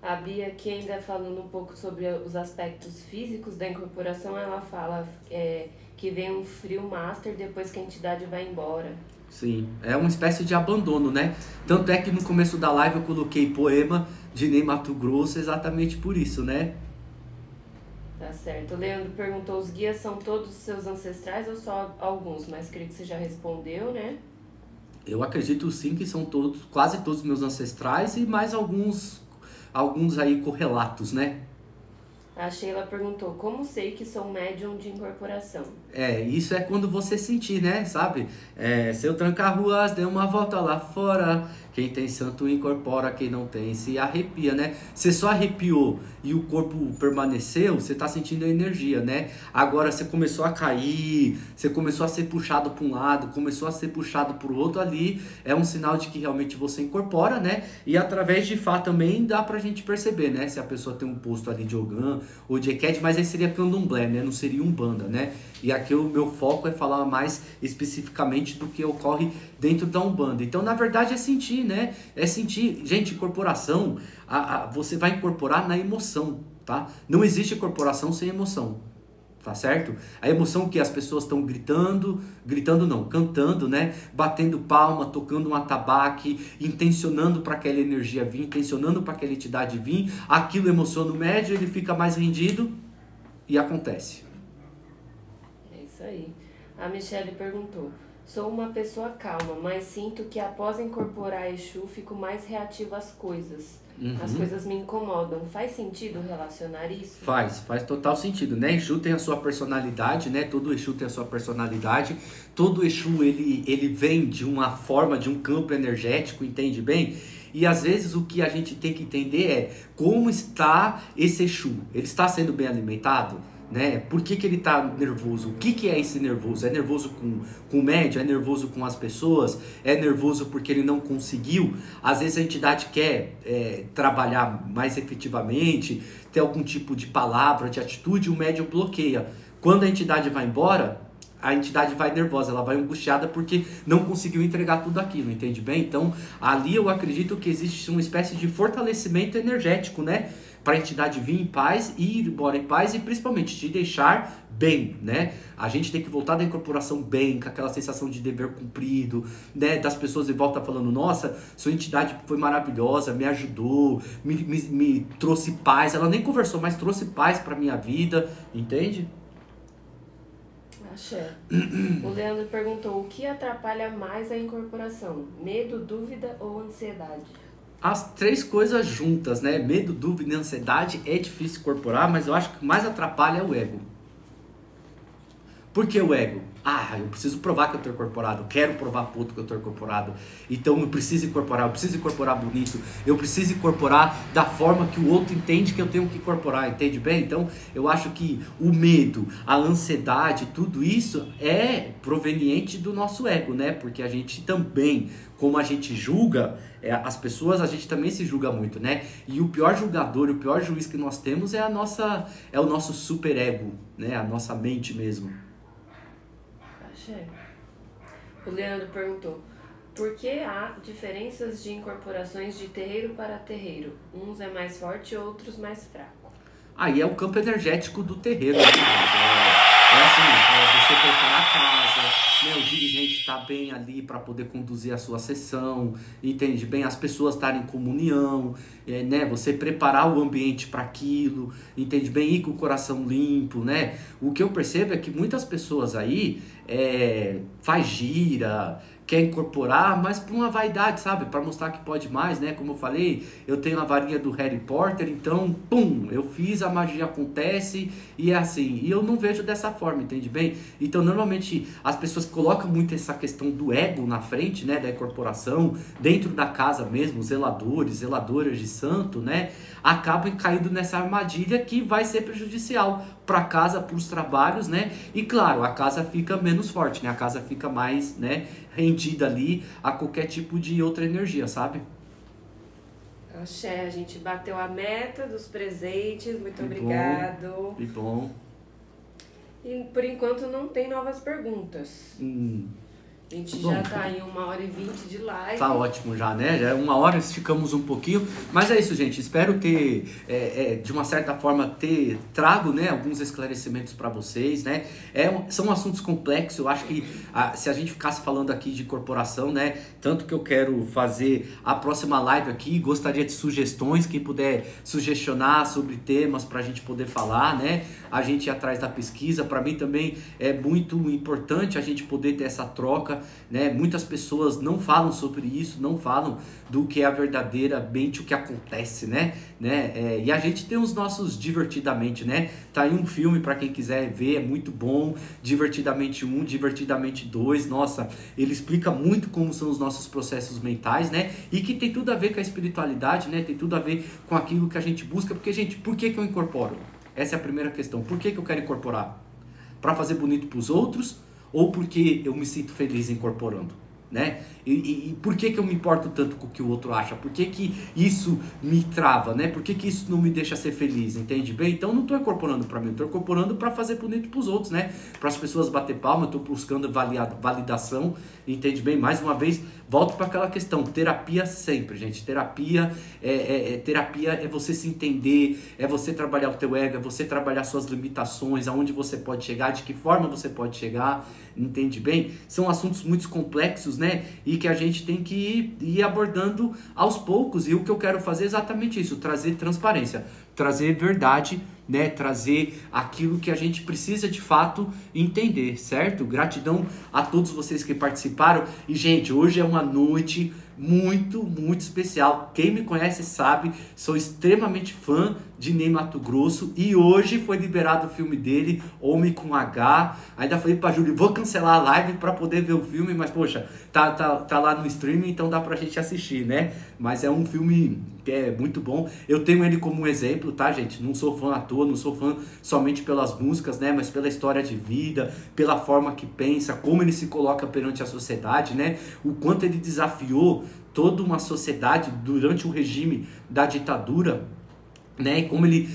Speaker 2: A Bia, aqui ainda falando um pouco sobre os aspectos físicos da incorporação, ela fala que vem um frio master depois que a entidade vai embora.
Speaker 1: Sim, é uma espécie de abandono, né? Tanto é que no começo da live eu coloquei poema de Ney Matogrosso exatamente por isso, né?
Speaker 2: Tá certo. O Leandro perguntou: os guias são todos seus ancestrais ou só alguns? Mas creio que você já respondeu, né?
Speaker 1: Eu acredito sim que são todos, quase todos meus ancestrais e mais alguns aí correlatos, né?
Speaker 2: A Sheila perguntou, como sei que sou médium de incorporação?
Speaker 1: Isso é quando você sentir, né? Sabe? Seu tranca-ruas, dê uma volta lá fora. Quem tem santo incorpora, quem não tem se arrepia, né? Você só arrepiou e o corpo permaneceu, você tá sentindo a energia, né? Agora você começou a cair, você começou a ser puxado para um lado, começou a ser puxado para o outro ali, é um sinal de que realmente você incorpora, né? E através de Fá também dá pra gente perceber, né? Se a pessoa tem um posto ali de Ogã ou de Eked, mas aí seria candomblé, né? Não seria Umbanda, né? E aqui o meu foco é falar mais especificamente do que ocorre dentro da Umbanda. Então, na verdade, é sentir, né? É sentir. Gente, incorporação, você vai incorporar na emoção, tá? Não existe incorporação sem emoção, tá certo? A emoção que as pessoas estão gritando não, cantando, né? Batendo palma, tocando um atabaque, intencionando para aquela energia vir, intencionando para aquela entidade vir, aquilo emociona o médium, ele fica mais rendido e acontece.
Speaker 2: Isso aí. A Michelle perguntou, sou uma pessoa calma, mas sinto que após incorporar Exu, fico mais reativa às coisas. As coisas me incomodam. Faz sentido relacionar isso?
Speaker 1: Faz total sentido, né? Exu tem a sua personalidade, né? Todo Exu tem a sua personalidade. Todo Exu, ele vem de uma forma, de um campo energético, entende bem? E às vezes o que a gente tem que entender é como está esse Exu. Ele está sendo bem alimentado? Né? Por que ele tá nervoso? O que é esse nervoso? É nervoso com o médium? É nervoso com as pessoas? É nervoso porque ele não conseguiu? Às vezes a entidade quer trabalhar mais efetivamente, ter algum tipo de palavra, de atitude, o médium bloqueia. Quando a entidade vai embora, a entidade vai nervosa, ela vai angustiada porque não conseguiu entregar tudo aquilo, entende bem? Então, ali eu acredito que existe uma espécie de fortalecimento energético, né? Para a entidade vir em paz e ir embora em paz e principalmente te deixar bem, né? A gente tem que voltar da incorporação bem, com aquela sensação de dever cumprido, né? Das pessoas de volta falando, nossa, sua entidade foi maravilhosa, me ajudou, me trouxe paz. Ela nem conversou, mas trouxe paz para minha vida, entende?
Speaker 2: Axé. O Leandro perguntou, o que atrapalha mais a incorporação? Medo, dúvida ou ansiedade?
Speaker 1: As três coisas juntas, né? Medo, dúvida e ansiedade é difícil incorporar, mas eu acho que o que mais atrapalha é o ego. Por que o ego? Eu preciso provar que eu estou incorporado, quero provar pro outro que eu estou incorporado. Então eu preciso incorporar bonito, eu preciso incorporar da forma que o outro entende que eu tenho que incorporar, entende bem? Então eu acho que o medo, a ansiedade, tudo isso é proveniente do nosso ego, né? Porque a gente também, como a gente julga as pessoas, a gente também se julga muito, né? E o pior julgador, o pior juiz que nós temos é o nosso superego, né? A nossa mente mesmo.
Speaker 2: O Leandro perguntou, por que há diferenças de incorporações de terreiro para terreiro? Uns é mais forte, outros mais fraco.
Speaker 1: Aí é o campo energético do terreiro, né? Você preparar a casa, né? O dirigente está bem ali para poder conduzir a sua sessão, entende bem? As pessoas estarem em comunhão, né? Você preparar o ambiente para aquilo, entende bem? Ir com o coração limpo, né? O que eu percebo é que muitas pessoas aí faz gira, quer incorporar, mas por uma vaidade, sabe? Para mostrar que pode mais, né? Como eu falei, eu tenho a varinha do Harry Potter, então, pum, eu fiz, a magia acontece e é assim. E eu não vejo dessa forma, entende bem? Então, normalmente, as pessoas colocam muito essa questão do ego na frente, né? Da incorporação, dentro da casa mesmo, zeladores, zeladoras de santo, né? Acabam caindo nessa armadilha que vai ser prejudicial para casa, para os trabalhos, né? E claro, a casa fica menos forte, né? A casa fica mais, né, rendida ali a qualquer tipo de outra energia, sabe?
Speaker 2: Axé, a gente bateu a meta dos presentes, muito obrigado.
Speaker 1: Que bom.
Speaker 2: E por enquanto não tem novas perguntas. A gente já tá em 1h20 de live.
Speaker 1: Tá ótimo já, né? Já é 1 hora, esticamos um pouquinho. Mas é isso, gente. Espero ter, de uma certa forma, trago, né, alguns esclarecimentos para vocês, né? São assuntos complexos. Eu acho que se a gente ficasse falando aqui de corporação, né? Tanto que eu quero fazer a próxima live aqui. Gostaria de sugestões. Quem puder sugestionar sobre temas pra gente poder falar, né? A gente ir atrás da pesquisa. Para mim também é muito importante a gente poder ter essa troca coloca, né? Muitas pessoas não falam sobre isso, não falam do que é verdadeiramente o que acontece, né? E a gente tem os nossos Divertidamente, né? Tá aí um filme para quem quiser ver, é muito bom, Divertidamente 1, Divertidamente 2, nossa, ele explica muito como são os nossos processos mentais, né? E que tem tudo a ver com a espiritualidade, né? Tem tudo a ver com aquilo que a gente busca, porque, gente, por que eu incorporo? Essa é a primeira questão. Por que eu quero incorporar? Para fazer bonito para os outros ou porque eu me sinto feliz incorporando, né? E por que eu me importo tanto com o que o outro acha? Por que isso me trava, né? Por que isso não me deixa ser feliz, entende bem? Então eu não estou incorporando para mim, eu estou incorporando para fazer bonito para os outros, né? Para as pessoas bater palma, eu estou buscando validação, entende bem? Mais uma vez, volto para aquela questão, terapia sempre, gente. Terapia terapia é você se entender, é você trabalhar o teu ego, é você trabalhar suas limitações, aonde você pode chegar, de que forma você pode chegar, entende bem? São assuntos muito complexos, né? E que a gente tem que ir abordando aos poucos. E o que eu quero fazer é exatamente isso, trazer transparência, trazer verdade, né? Trazer aquilo que a gente precisa de fato entender, certo? Gratidão a todos vocês que participaram. E, gente, hoje é uma noite muito, muito especial. Quem me conhece sabe, sou extremamente fã de Ney Matogrosso e hoje foi liberado o filme dele, Homem com H. Ainda falei pra Júlia, vou cancelar a live pra poder ver o filme, mas poxa, tá lá no streaming, então dá pra gente assistir, né? Mas é um filme que é muito bom. Eu tenho ele como um exemplo, tá, gente? Não sou fã à toa, não sou fã somente pelas músicas, né? Mas pela história de vida, pela forma que pensa, como ele se coloca perante a sociedade, né? O quanto ele desafiou toda uma sociedade durante o regime da ditadura, né? E como ele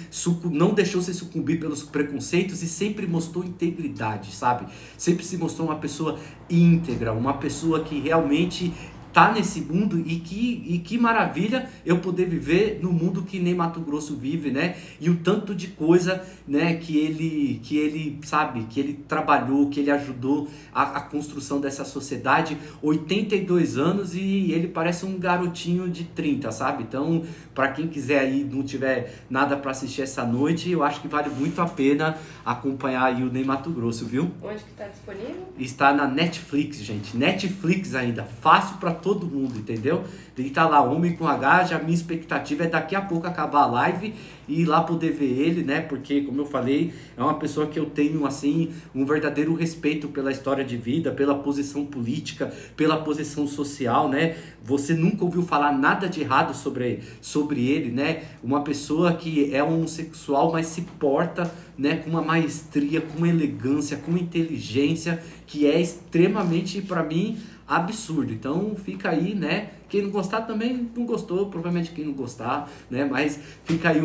Speaker 1: não deixou se sucumbir pelos preconceitos e sempre mostrou integridade, sabe? Sempre se mostrou uma pessoa íntegra, uma pessoa que realmente tá nesse mundo e que maravilha eu poder viver no mundo que nem Mato Grosso vive, né? E o tanto de coisa, né, que ele sabe, que ele trabalhou, que ele ajudou a construção dessa sociedade. 82 anos e ele parece um garotinho de 30, sabe? Então, para quem quiser aí, não tiver nada para assistir essa noite, eu acho que vale muito a pena acompanhar aí o Ney Mato Grosso, viu?
Speaker 2: Onde que tá disponível?
Speaker 1: Está na Netflix, gente. Netflix ainda, fácil para todo mundo, entendeu? Ele tá lá, Homem com H, já minha expectativa é daqui a pouco acabar a live e ir lá poder ver ele, né? Porque, como eu falei, é uma pessoa que eu tenho, assim, um verdadeiro respeito pela história de vida, pela posição política, pela posição social, né? Você nunca ouviu falar nada de errado sobre ele, né? Uma pessoa que é homossexual, mas se porta, né, com uma maestria, com uma elegância, com uma inteligência, que é extremamente, para mim, absurdo. Então fica aí, né? Quem não gostar também não gostou, provavelmente quem não gostar, né? Mas fica aí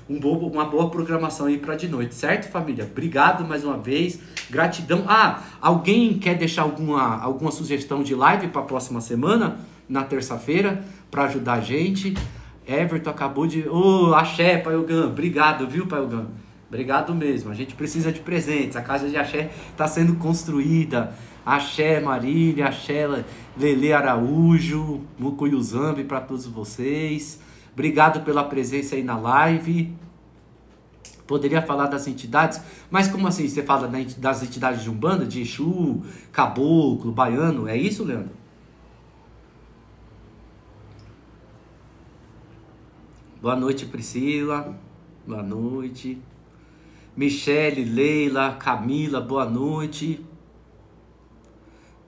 Speaker 1: uma boa programação aí para de noite, certo, família? Obrigado mais uma vez, gratidão. Alguém quer deixar alguma sugestão de live para a próxima semana, na terça-feira, para ajudar a gente? Everton acabou de... axé, Pai Ogan, obrigado, viu, Pai Ogan? Obrigado mesmo, a gente precisa de presentes, a casa de axé está sendo construída. Axé Marília, axé Lele Araújo, Mucuyuzambi para todos vocês. Obrigado pela presença aí na live. Poderia falar das entidades, mas como assim? Você fala das entidades de Umbanda, de Exu, Caboclo, Baiano, é isso, Leandro? Boa noite, Priscila. Boa noite. Michele, Leila, Camila, boa noite.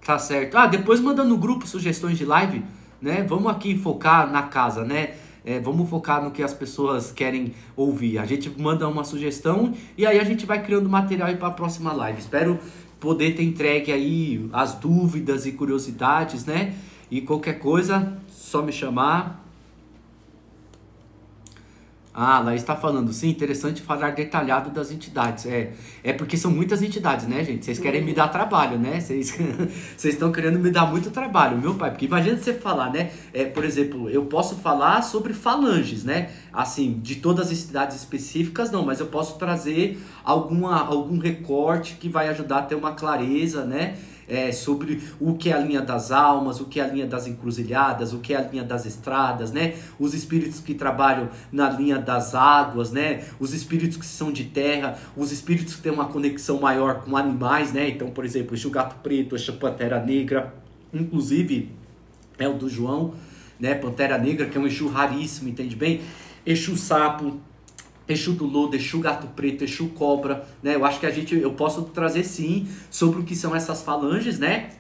Speaker 1: Tá certo. Depois manda no grupo sugestões de live, né? Vamos aqui focar na casa, né? Vamos focar no que as pessoas querem ouvir. A gente manda uma sugestão e aí a gente vai criando material aí para a próxima live. Espero poder ter entregue aí as dúvidas e curiosidades, né? E qualquer coisa, só me chamar. Laís está falando, sim, interessante falar detalhado das entidades. É porque são muitas entidades, né, gente? Vocês querem me dar trabalho, né? Vocês estão querendo me dar muito trabalho, meu pai. Porque imagina você falar, né? Por exemplo, eu posso falar sobre falanges, né? Assim, de todas as entidades específicas, não. Mas eu posso trazer algum recorte que vai ajudar a ter uma clareza, né? sobre o que é a linha das almas, o que é a linha das encruzilhadas, o que é a linha das estradas, né? Os espíritos que trabalham na linha das águas, né? Os espíritos que são de terra, os espíritos que têm uma conexão maior com animais, né? Então, por exemplo, Exu Gato Preto, Exu Pantera Negra, inclusive é o do João, né? Pantera Negra, que é um Exu raríssimo, entende bem? Exu Sapo, Exu do Lodo, Exu Gato Preto, Exu Cobra, né? Eu acho que eu posso trazer sim sobre o que são essas falanges, né?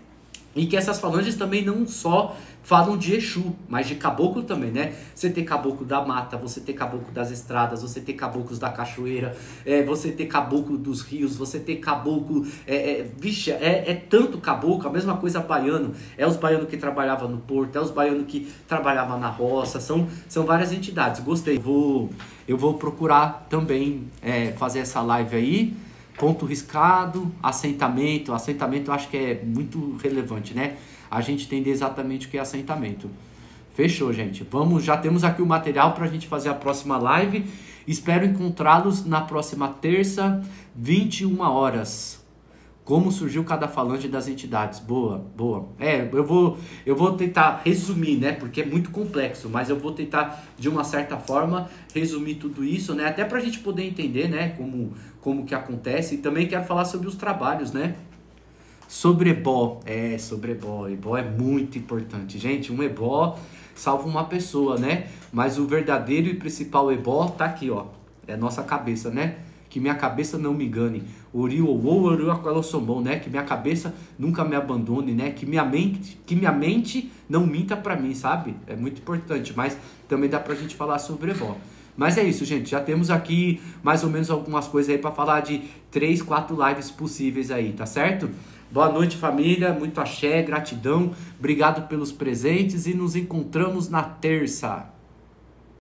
Speaker 1: E que essas falanges também não só falam de Exu, mas de caboclo também, né? Você tem caboclo da mata, você tem caboclo das estradas, você tem caboclos da cachoeira, você tem caboclo dos rios, você tem caboclo... vixe, tanto caboclo, a mesma coisa baiano. É os baianos que trabalhavam no porto, é os baianos que trabalhavam na roça, são várias entidades. Gostei. Eu vou procurar também fazer essa live aí. Ponto riscado, assentamento. Assentamento eu acho que é muito relevante, né? A gente entender exatamente o que é assentamento. Fechou, gente. Já temos aqui o material para a gente fazer a próxima live. Espero encontrá-los na próxima terça, 21 horas. Como surgiu cada falange das entidades. Boa, boa. Eu vou tentar resumir, né? Porque é muito complexo, mas eu vou tentar, de uma certa forma, resumir tudo isso, né? Até pra gente poder entender, né? Como que acontece. E também quero falar sobre os trabalhos, né? Sobre ebó. Sobre ebó. Ebó é muito importante. Gente, um ebó salva uma pessoa, né? Mas o verdadeiro e principal ebó tá aqui, ó. É a nossa cabeça, né? Que minha cabeça não me engane. Ori ou Ori Aqualosombon, né? Que minha cabeça nunca me abandone, né? Que minha mente não minta pra mim, sabe? É muito importante, mas também dá pra gente falar sobre ebó. Mas é isso, gente. Já temos aqui mais ou menos algumas coisas aí pra falar de 3, 4 lives possíveis aí, tá certo? Boa noite, família. Muito axé, gratidão. Obrigado pelos presentes e nos encontramos na terça.